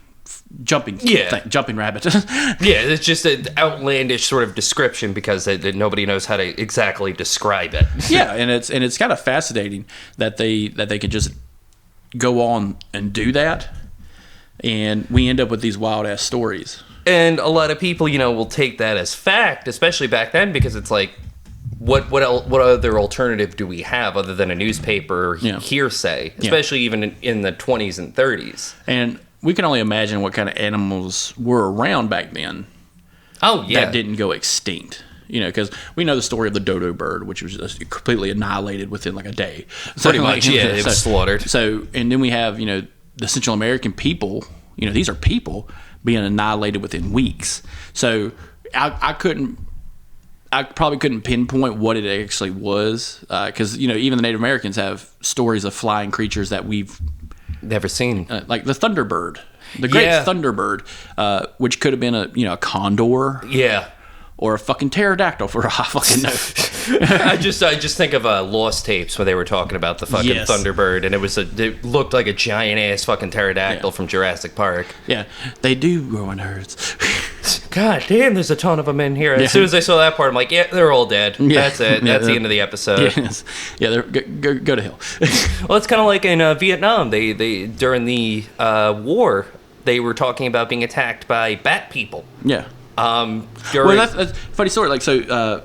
jumping rabbit. Yeah, it's just an outlandish sort of description because nobody knows how to exactly describe it. Yeah, and it's kind of fascinating that they can just go on and do that, and we end up with these wild-ass stories. And a lot of people, will take that as fact, especially back then, because it's like, what other alternative do we have other than a newspaper or hearsay, especially even in the 20s and 30s? And we can only imagine what kind of animals were around back then. Oh, yeah. that didn't go extinct. Because we know the story of the dodo bird, which was just completely annihilated within like a day. Pretty much, yeah. It was slaughtered. So, and then we have, the Central American people, these are people being annihilated within weeks. So I probably couldn't pinpoint what it actually was. Because, even the Native Americans have stories of flying creatures that we've never seen. Like the thunderbird, the great thunderbird, which could have been a condor. Yeah. Or a fucking pterodactyl for all I fucking know. I just think of Lost Tapes where they were talking about the fucking Thunderbird, and it looked like a giant ass fucking pterodactyl from Jurassic Park. Yeah, they do grow in herds. God damn, there's a ton of them in here. As soon as I saw that part, I'm like, yeah, they're all dead. Yeah. That's it. That's the end of the episode. Yes. Yeah, go to hell. Well, it's kind of like in Vietnam. They during the war, they were talking about being attacked by bat people. Yeah. Well, that's a funny story. Like, so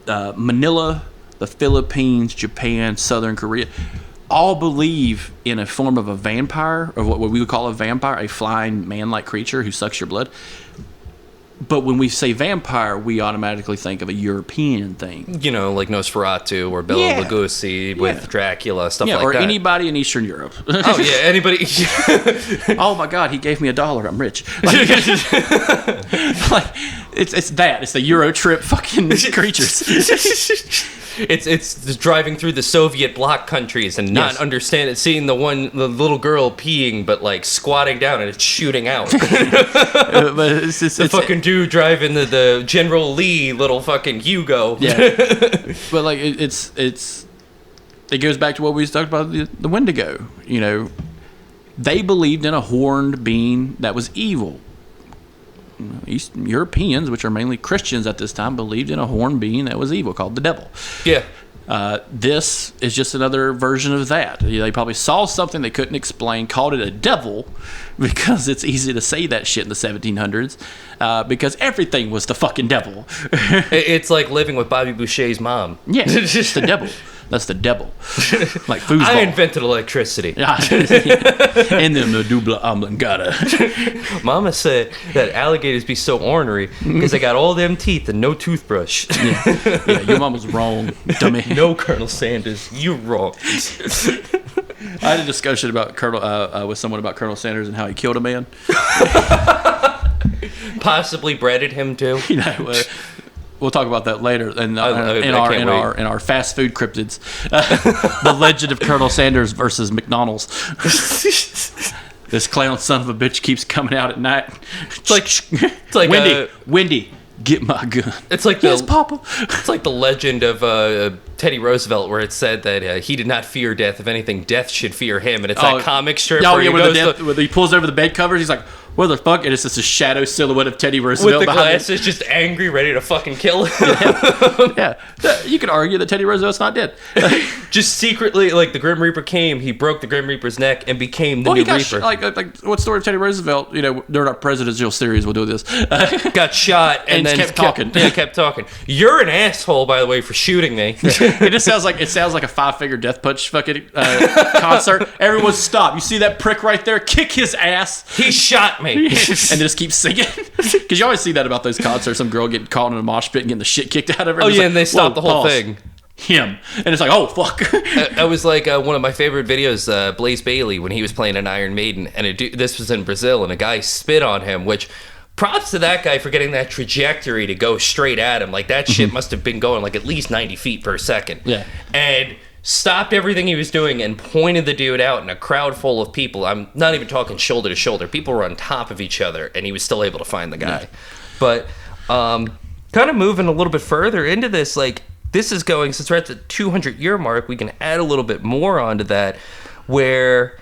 Manila, the Philippines, Japan, Southern Korea, all believe in a form of a vampire, or what we would call a vampire, a flying man-like creature who sucks your blood. But when we say vampire, we automatically think of a European thing. Like Nosferatu or Bela Lugosi with Dracula, stuff like that. Or anybody in Eastern Europe. Oh, yeah, anybody. Oh, my God, he gave me $1. I'm rich. It's that. It's the Euro trip fucking creatures. It's driving through the Soviet bloc countries and not understanding, seeing the little girl peeing, but like squatting down and it's shooting out. But it's fucking dude driving the General Lee little fucking Hugo. Yeah. But like it goes back to what we talked about the Wendigo. They believed in a horned being that was evil. Eastern Europeans, which are mainly Christians at this time, believed in a horned being that was evil called the devil. Yeah. This is just another version of that. They probably saw something they couldn't explain, called it a devil, because it's easy to say that shit in the 1700s, because everything was the fucking devil. It's like living with Bobby Boucher's mom. Yeah, it's the devil. That's the devil. Like foosball. I invented electricity. And then the double oblongata. Mama said that alligators be so ornery because they got all them teeth and no toothbrush. Yeah, your mama's wrong, dummy. No, Colonel Sanders, you wrong. I had a discussion about with someone about Colonel Sanders and how he killed a man. Possibly breaded him too. We'll talk about that later in our fast food cryptids. The legend of Colonel Sanders versus McDonald's. This clown son of a bitch keeps coming out at night. It's like Wendy, get my gun. It's like yes, Papa. It's like the legend of Teddy Roosevelt, where it said that he did not fear death. If anything, death should fear him. And it's that comic strip where he pulls over the bed covers. He's like, what the fuck? And it's just a shadow silhouette of Teddy Roosevelt with the glasses, just angry, ready to fucking kill him. Yeah. You could argue that Teddy Roosevelt's not dead. Just secretly, like the Grim Reaper came, he broke the Grim Reaper's neck and became the new Reaper. Like what story of Teddy Roosevelt? During our presidential series, we'll do this. Got shot and then kept talking. Kept talking. You're an asshole, by the way, for shooting me. It sounds like a 5-figure Death Punch fucking concert. Everyone stop! You see that prick right there? Kick his ass. He shot me. And just keep singing, because you always see that about those concerts. Some girl getting caught in a mosh pit and getting the shit kicked out of her. Oh yeah, and they stop the whole thing. Him, and it's like, oh fuck. That was like one of my favorite videos, Blaze Bayley, when he was playing an Iron Maiden, and this was in Brazil, and a guy spit on him, which props to that guy for getting that trajectory to go straight at him. Like that shit must have been going like at least 90 feet per second. Yeah, and stopped everything he was doing and pointed the dude out in a crowd full of people. I'm not even talking shoulder to shoulder. People were on top of each other, and he was still able to find the guy. Yeah. But kind of moving a little bit further into this, like this is going, since we're at the 200-year mark, we can add a little bit more onto that, where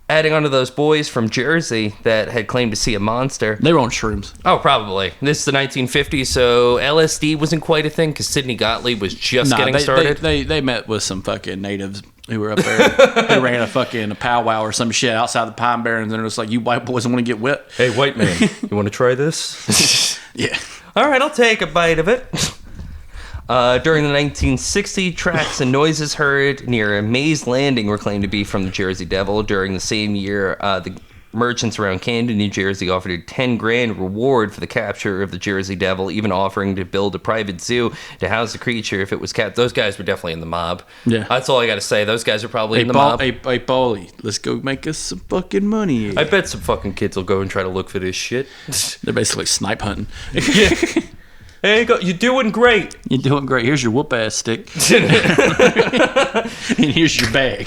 adding onto those boys from Jersey that had claimed to see a monster. They were on shrooms. Oh, probably. This is the 1950s, so LSD wasn't quite a thing because Sidney Gottlieb was just getting started. They met with some fucking natives who were up there. They ran a powwow or some shit outside the Pine Barrens, and it was like, you white boys want to get wet. Hey, white man, you want to try this? Yeah. All right, I'll take a bite of it. During the 1960s, tracks and noises heard near Mays Landing were claimed to be from the Jersey Devil. During the same year, the merchants around Camden, New Jersey offered a 10 grand reward for the capture of the Jersey Devil, even offering to build a private zoo to house the creature if it was kept. Those guys were definitely in the mob. Yeah. That's all I got to say. Those guys are probably in the mob. Hey, Paulie, let's go make us some fucking money. I bet some fucking kids will go and try to look for this shit. They're basically snipe hunting. Yeah. Hey, you're doing great. You're doing great. Here's your whoop-ass stick. And here's your bag.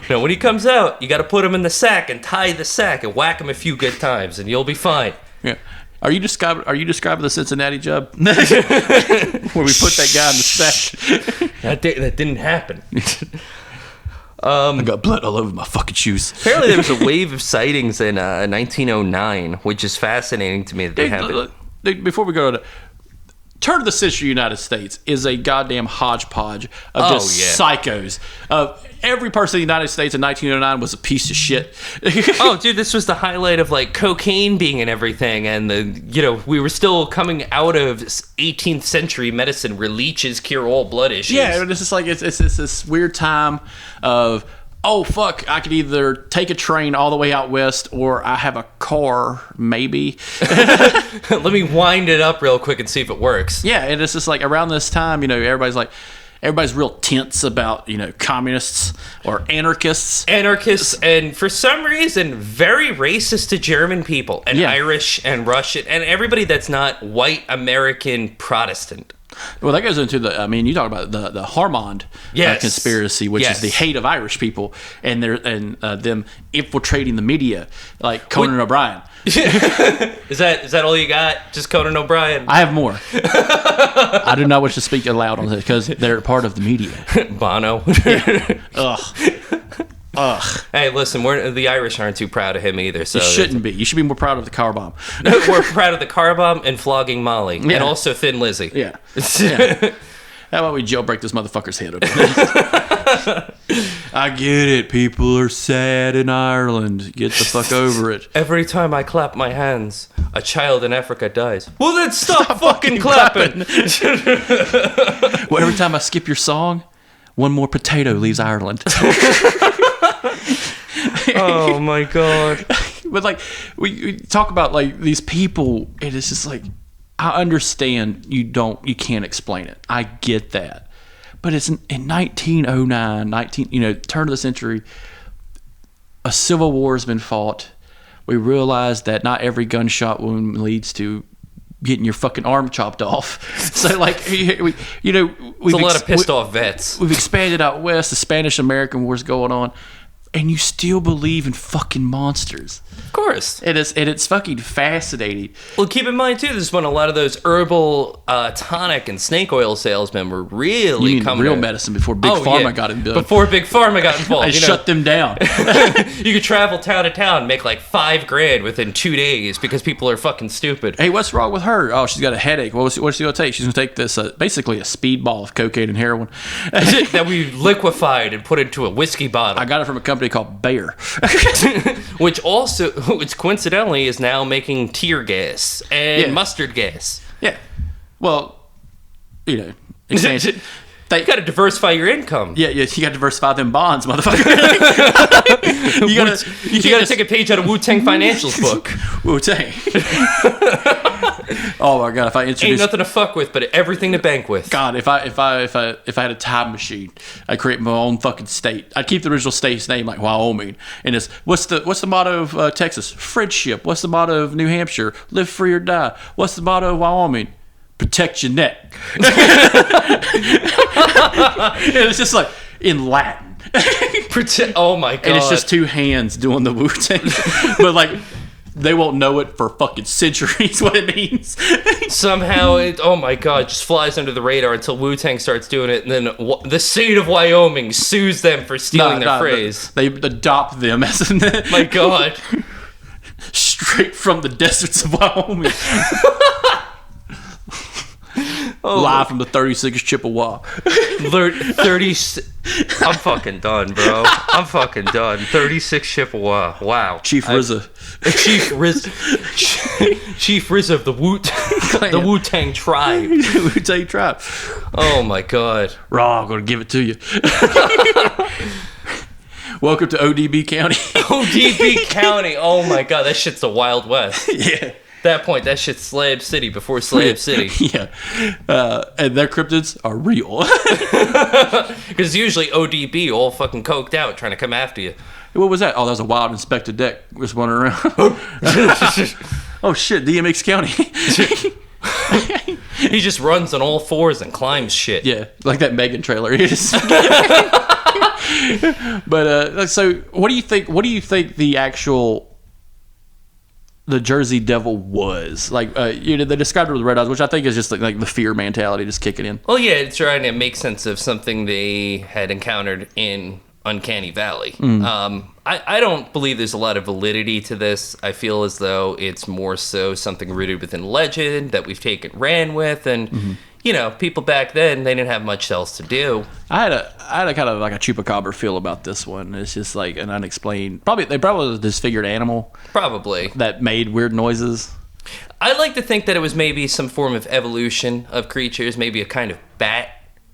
Now, when he comes out, you got to put him in the sack and tie the sack and whack him a few good times, and you'll be fine. Yeah. Are you describing the Cincinnati job? Where we put that guy in the sack? That didn't happen. I got blood all over my fucking shoes. Apparently, there was a wave of sightings in 1909, which is fascinating to me that they happened. Before we go to turn of the century United States is a goddamn hodgepodge of just psychos. Every person in the United States in 1909 was a piece of shit. Oh, dude, this was the highlight of like cocaine being in everything, and we were still coming out of 18th century medicine where leeches cure all blood issues. Yeah, it's just like it's this weird time of, oh fuck, I could either take a train all the way out west or I have a car, maybe. Let me wind it up real quick and see if it works. Yeah, and it's just like around this time, everybody's real tense about, communists or anarchists. Anarchists, and for some reason, very racist to German people and Irish and Russian and everybody that's not white American Protestant. Well, that goes into you talk about the Harmond conspiracy, which is the hate of Irish people and them infiltrating the media, like Conan O'Brien. Is that all you got? Just Conan O'Brien? I have more. I do not wish to speak aloud on this because they're part of the media. Bono. Ugh. Hey, listen, the Irish aren't too proud of him either. So you shouldn't be. You should be more proud of the car bomb. We're proud of the car bomb and flogging Molly, and also Thin Lizzy. Yeah. How about we jailbreak this motherfucker's head open? I get it. People are sad in Ireland. Get the fuck over it. Every time I clap my hands, a child in Africa dies. Well, then stop fucking clapping. Well, every time I skip your song, one more potato leaves Ireland. Oh my god. But we talk about these people, and it's just like, I understand you can't explain it. I get that. But it's in 1909, turn of the century, a civil war has been fought. We realize that not every gunshot wound leads to getting your fucking arm chopped off. So we've a lot of pissed off vets. We've expanded out west. The Spanish-American War's going on, and you still believe in fucking monsters. Of course. And it's fucking fascinating. Well, keep in mind too, this is when a lot of those herbal tonic and snake oil salesmen were really coming. Real medicine before Big Pharma got involved. Before Big Pharma got involved, I shut them down. You could travel town to town, make like $5,000 within 2 days because people are fucking stupid. Hey, what's wrong with her? Oh, she's got a headache. What's she gonna take? She's gonna take this basically a speedball of cocaine and heroin that we liquefied and put into a whiskey bottle. I got it from a company called Bayer, which coincidentally is now making tear gas and mustard gas. Yeah. Well, you got to diversify your income. Yeah, you got to diversify them bonds, motherfucker. you got to take a page out of Wu-Tang Financials book. Wu-Tang. Oh my god! If I introduce, ain't nothing to fuck with, but everything to bank with. God, if I had a time machine, I'd create my own fucking state. I'd keep the original state's name like Wyoming, and it's what's the motto of Texas? Friendship. What's the motto of New Hampshire? Live free or die. What's the motto of Wyoming? Protect your neck. It's just like in Latin. Oh my god! And it's just two hands doing the Wu-Tang, but they won't know it for fucking centuries what it means. Somehow oh my god, just flies under the radar until Wu-Tang starts doing it, and then the state of Wyoming sues them for stealing their phrase. They adopt them as my god. Straight from the deserts of Wyoming. Live from the 36th Chippewa. 30. I'm fucking done, bro. I'm fucking done. 36 Chippewa. Wow. Chief RZA. Chief RZA of the Wu-Tang tribe. Wu-Tang tribe. Oh my god. Raw, I'm gonna give it to you. Welcome to ODB County. ODB County. Oh my god, that shit's the Wild West. Yeah. At that point, that shit's Slab City before Slab City. Yeah. And their cryptids are real. Because usually ODB all fucking coked out trying to come after you. What was that? Oh, that was a wild inspected deck just wandering around. Oh shit, DMX County. He just runs on all fours and climbs shit. Yeah, like that Megan trailer. But so what do you think? What do you think the Jersey Devil was like? They described it with red eyes, which I think is just like the fear mentality just kicking in. Well, yeah, it's trying to make sense of something they had encountered in Uncanny Valley. I don't believe there's a lot of validity to this. I feel as though it's more so something rooted within legend that we've ran with, and people back then, they didn't have much else to do. I had a kind of like a chupacabra feel about this one. It's just like an unexplained. They probably was a disfigured animal. Probably that made weird noises. I like to think that it was maybe some form of evolution of creatures, maybe a kind of bat.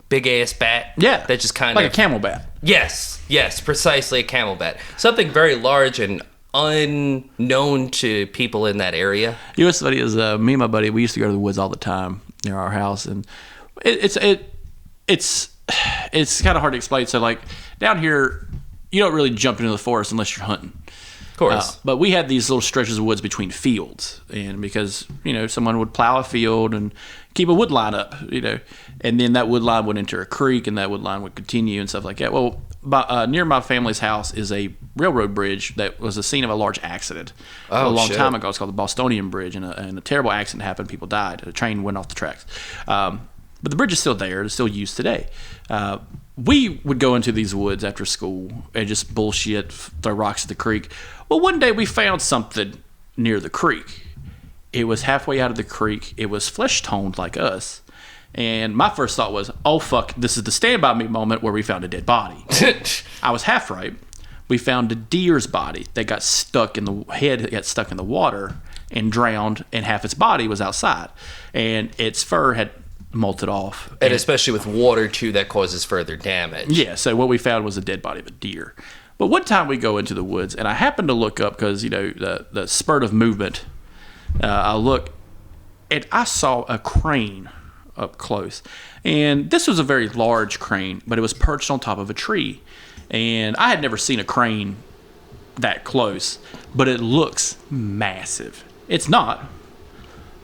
Big ass bat. Yeah. That just kind of... Like a camel bat. Yes, precisely a camel bat. Something very large and unknown to people in that area. You know what's funny is me and my buddy, we used to go to the woods all the time near our house, and it's kind of hard to explain. So like down here, you don't really jump into the forest unless you're hunting. Of course. But we had these little stretches of woods between fields, and because someone would plow a field and keep a wood line up, and then that wood line would enter a creek, and that wood line would continue and stuff like that. Well, near my family's house is a railroad bridge that was the scene of a large accident a long time ago. It's called the Bostonian Bridge, and a terrible accident happened. People died. A train went off the tracks. But the bridge is still there. It's still used today. We would go into these woods after school and just bullshit, throw rocks at the creek. Well, one day we found something near the creek. It was halfway out of the creek. It was flesh-toned like us. And my first thought was, oh, fuck, this is the Stand By Me moment where we found a dead body. I was half right. We found a deer's body that got stuck in the water and drowned, and half its body was outside. And its fur had molted off. And especially with water, too, that causes further damage. Yeah, so what we found was a dead body of a deer. But one time we go into the woods, and I happened to look up because, the spurt of movement. I look, and I saw a crane up close. And this was a very large crane, but it was perched on top of a tree. And I had never seen a crane that close, but it looks massive. It's not,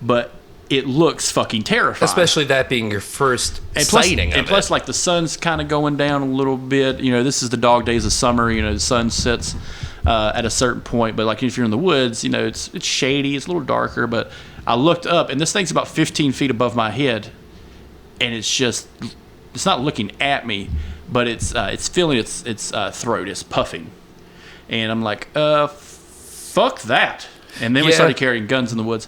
but it looks fucking terrifying. Especially that being your first sighting of it. And plus, like, the sun's kind of going down a little bit. This is the dog days of summer. The sun sets at a certain point. But, like, if you're in the woods, it's shady. It's a little darker. But I looked up, and this thing's about 15 feet above my head. And it's not looking at me, but it's feeling its throat. It's puffing. And I'm like, fuck that. And then we started carrying guns in the woods.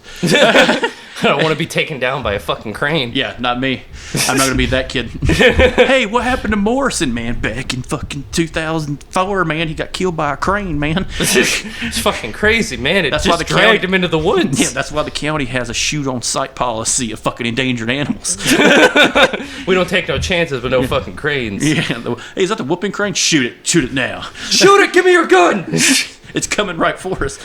I don't want to be taken down by a fucking crane. Yeah, not me. I'm not going to be that kid. Hey, what happened to Morrison, man? Back in fucking 2004, man. He got killed by a crane, man. It's fucking crazy, man. That's why the dragged him into the woods. Yeah, that's why the county has a shoot-on-sight policy of fucking endangered animals. We don't take no chances with no fucking cranes. Yeah. Hey, is that the whooping crane? Shoot it. Shoot it now. Shoot it. Give me your gun. It's coming right for us.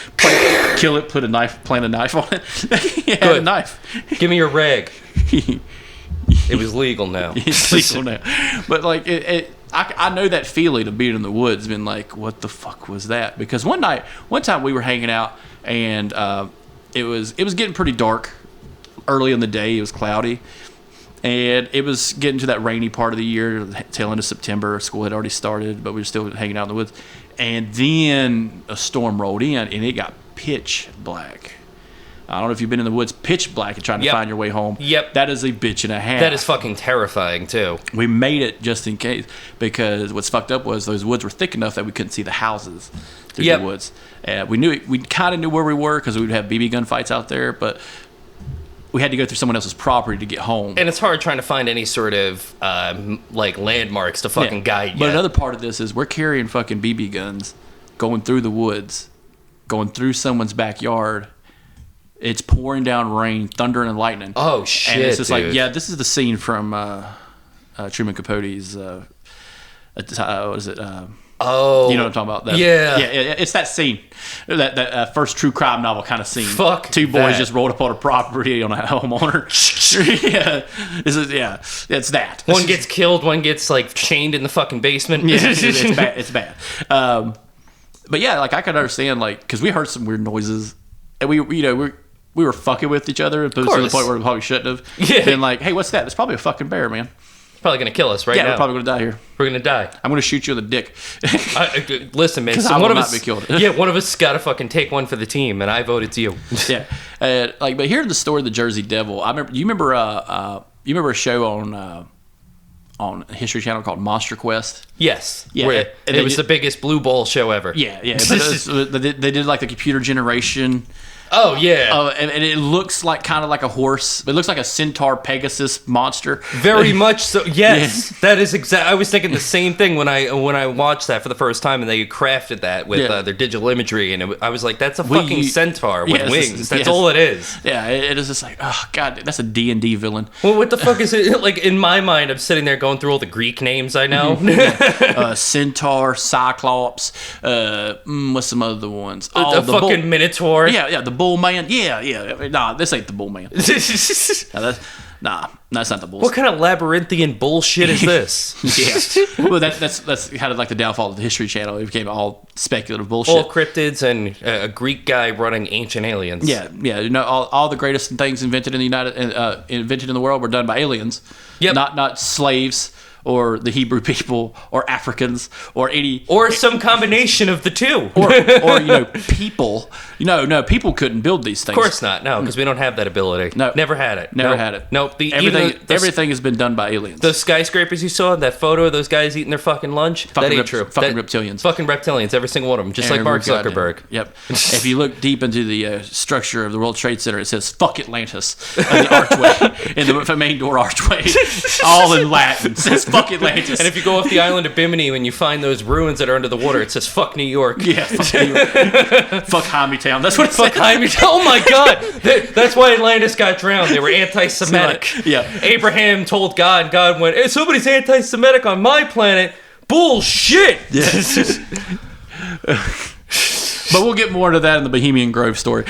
Kill it, plant a knife on it. He had a knife. Give me your rag. It was legal now. It's legal now. But like I know that feeling of being in the woods, being like, what the fuck was that? Because one time we were hanging out, and it was getting pretty dark early in the day. It was cloudy. And it was getting to that rainy part of the year, tail end of September. School had already started, but we were still hanging out in the woods. And then a storm rolled in, and it got pitch black. I don't know if you've been in the woods, pitch black, and trying to find your way home. Yep. That is a bitch and a half. That is fucking terrifying, too. We made it just in case, because what's fucked up was those woods were thick enough that we couldn't see the houses through the woods. We kind of knew where we were because we would have BB gun fights out there, but we had to go through someone else's property to get home. And it's hard trying to find any sort of, landmarks to fucking guide you. But another part of this is we're carrying fucking BB guns, going through the woods, going through someone's backyard. It's pouring down rain, thunder and lightning. Oh, shit, And it's just dude. like, this is the scene from Truman Capote's, what is it? Oh, You know what I'm talking about? Yeah. It's that scene, that first true crime novel kind of scene. Fuck Two boys that. just rolled up on a property on a homeowner. It's that. One gets killed, one gets like chained in the fucking basement. Yeah, it's bad. It's bad. But yeah, like I could understand, like, because we heard some weird noises, and we were fucking with each other to the course. point where we probably shouldn't have. Yeah. Been like, hey, what's that? It's probably a fucking bear, man. Probably gonna kill us right Yeah, now. we're probably gonna die here. We're gonna die. I'm gonna shoot you in the dick. Listen, man. 'Cause So I will one of not us be killed. Yeah, one of us got to fucking take one for the team, and I voted to you. Yeah, but hearing the story of the Jersey Devil, I remember. You remember a show on History Channel called Monster Quest? Yes. Yeah, Where and it was the biggest blue ball show ever. Yeah. But they did like the computer generation. Oh yeah. And it looks like kind of like a horse. It looks like a centaur Pegasus monster. Very much so. Yes, that is exact. I was thinking the same thing when I watched that for the first time, and they crafted that with their digital imagery, and I was like, "That's a fucking centaur with wings. That's all it is." Yeah, it is just like, oh god, that's a D&D villain. Well, what the fuck is it? Like in my mind, I'm sitting there going through all the Greek names I know. Centaur, Cyclops. What's some other ones? The fucking Minotaur. Yeah, the Bull Man. Yeah. Nah, this ain't the Bull Man. Nah, that's not the Bull. What kind of labyrinthian bullshit is this? Yeah. Well, that's kind of like the downfall of the History Channel. It became all speculative bullshit. All cryptids and a Greek guy running ancient aliens. Yeah. You know, all the greatest things invented in the world were done by aliens. Yep. Not slaves or the Hebrew people or Africans or some combination of the two. or people. No, people couldn't build these things. Of course not. No, because we don't have that ability. No. Never had it. Never had it. Nope. Everything has been done by aliens. Those skyscrapers you saw, that photo of those guys eating their fucking lunch, that ain't true. Fucking reptilians. Fucking reptilians, every single one of them, just like Mark Zuckerberg. Yep. If you look deep into the structure of the World Trade Center, it says "fuck Atlantis" on the archway, in the main door archway, all in Latin. It says "fuck Atlantis." And if you go off the island of Bimini and you find those ruins that are under the water, it says "fuck New York." Yeah, fuck New York. Fuck Town. That's what it Fuck says. Oh my God! That's why Atlantis got drowned. They were anti-Semitic. Yeah. Abraham told God, and God went, "Hey, somebody's anti-Semitic on my planet." Bullshit. Yes. But we'll get more into that in the Bohemian Grove story.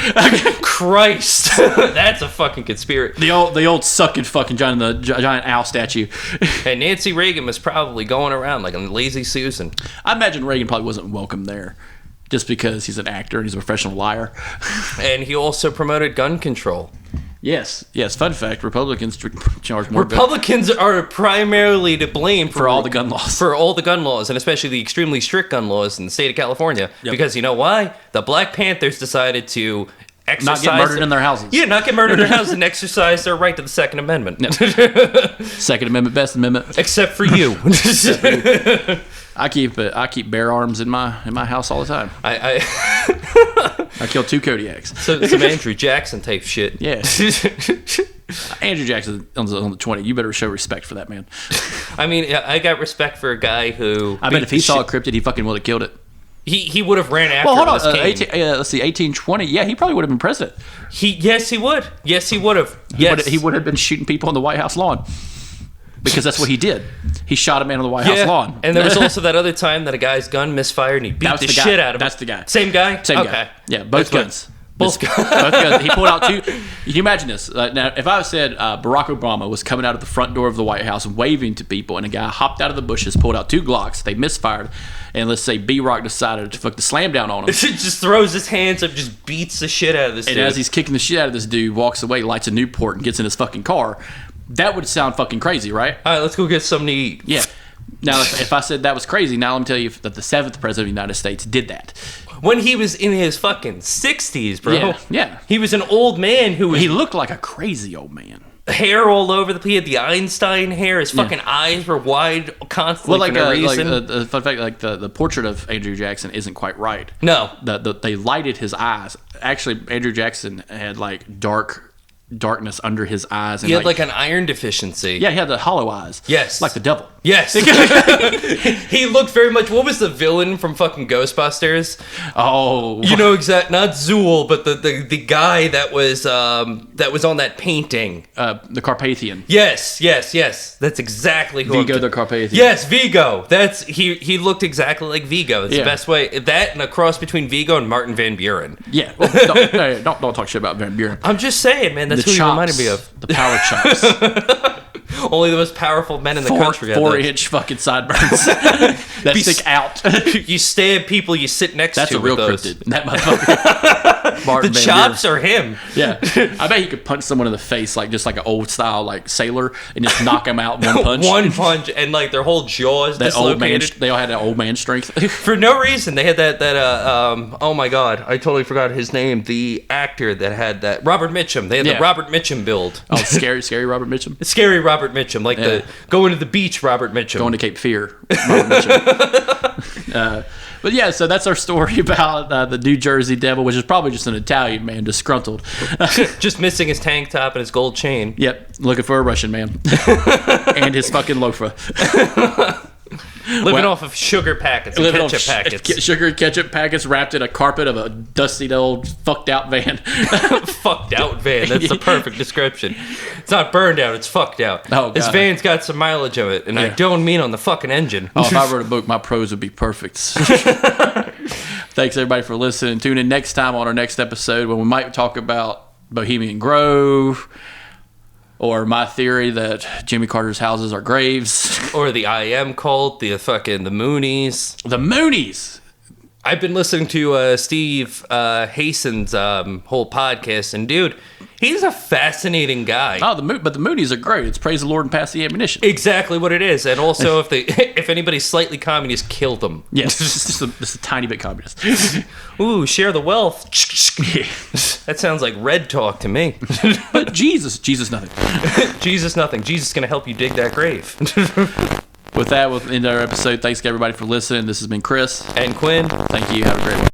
Christ, that's a fucking conspiracy. The old sucking fucking giant owl statue. And Nancy Reagan was probably going around like a lazy Susan. I imagine Reagan probably wasn't welcome there, just because he's an actor and he's a professional liar. And he also promoted gun control. Yes. Fun fact: Republicans charge more. Republicans are primarily to blame for all the gun laws. For all the gun laws, and especially the extremely strict gun laws in the state of California. Yep. Because you know why? The Black Panthers decided to exercise... Not get murdered in their houses. Yeah, not get murdered in their houses and exercise their right to the Second Amendment. No. Second Amendment, best amendment. Except for you. I keep bear arms in my house all the time. I killed 2 Kodiaks. So some Andrew Jackson type shit. Yeah. Andrew Jackson on the 20. You better show respect for that man. I mean, I got respect for a guy who... I bet if he saw a cryptid, he fucking would have killed it. He would have ran after. Well, hold on. Let's see, 1820. Yeah, he probably would have been president. Yes, he would. Yes, he would have. Yes, he would have been shooting people on the White House lawn. Because that's what he did. He shot a man on the White House lawn. And there was also that other time that a guy's gun misfired and he beat the shit out of him. That's the guy. Same guy? Same guy. Yeah, both guns. Both guns. He pulled out 2. Can you imagine this? Now, if I said Barack Obama was coming out of the front door of the White House waving to people, and a guy hopped out of the bushes, pulled out 2 Glocks, they misfired, and let's say B-Rock decided to fucking slam down on him. Just throws his hands up, just beats the shit out of this dude. And as he's kicking the shit out of this dude, walks away, lights a Newport, and gets in his fucking car. That would sound fucking crazy, right? All right, let's go get something to eat. Yeah. Now, if I said that was crazy, now let me tell you that the 7th president of the United States did that. When he was in his fucking 60s, bro. Yeah. He was an old man who was... He looked like a crazy old man. Hair all over the place. He had the Einstein hair. His fucking eyes were wide constantly for no reason. Fun fact, like the portrait of Andrew Jackson isn't quite right. No. They lighted his eyes. Actually, Andrew Jackson had like darkness under his eyes. And he had like an iron deficiency. Yeah, he had the hollow eyes. Yes. Like the devil. Yes. He looked very much. What was the villain from fucking Ghostbusters? Oh, You know not Zool, but the guy that was on that painting. the Carpathian. Yes. That's exactly who. Vigo the Carpathian. Yes, Vigo. That's he looked exactly like Vigo. That's the best way. That and a cross between Vigo and Martin Van Buren. Yeah. Well, don't talk shit about Van Buren. I'm just saying, man. That's The who chops, he reminded me of. the power chops. Only the most powerful men in the country. Had those. 4-inch fucking sideburns that stick out. You stab people you sit next That's to. a real with cryptid. That motherfucker. Martin The Van chops Buren. are him. Yeah, I bet he could punch someone in the face like just like an old style like sailor and just knock him out in one punch. One punch, and like their whole jaws That old man. dislocated. They all had that old man strength. For no reason. They had that oh my god, I totally forgot his name. The actor that had that, Robert Mitchum. They had the Robert Mitchum build. Oh, scary Robert Mitchum. Scary Robert Mitchum, like the going to the beach Robert Mitchum. Going to Cape Fear. Robert Mitchum. But yeah, so that's our story about the New Jersey Devil, which is probably just an Italian man, disgruntled. Just missing his tank top and his gold chain. Yep, looking for a Russian man. And his fucking loafer. Living off of sugar packets and ketchup packets. Sugar and ketchup packets wrapped in a carpet of a dusty old fucked out van. Fucked out van. That's the perfect description. It's not burned out, it's fucked out. Oh, God. This van's got some mileage of it, and I don't mean on the fucking engine. Oh, if I wrote a book, my prose would be perfect. Thanks, everybody, for listening. Tune in next time on our next episode when we might talk about Bohemian Grove, or my theory that Jimmy Carter's houses are graves. Or the I Am cult, the Moonies. The Moonies! I've been listening to Steve Hason's whole podcast, and dude, he's a fascinating guy. Oh, but the Moonies are great. It's praise the Lord and pass the ammunition. Exactly what it is. And also, if anybody's slightly communist, kill them. Yes, just a tiny bit communist. Ooh, share the wealth. That sounds like red talk to me. But Jesus nothing. Jesus nothing. Jesus is going to help you dig that grave. With that, we'll end our episode. Thanks, everybody, for listening. This has been Chris. And Quinn. Thank you. Have a great one.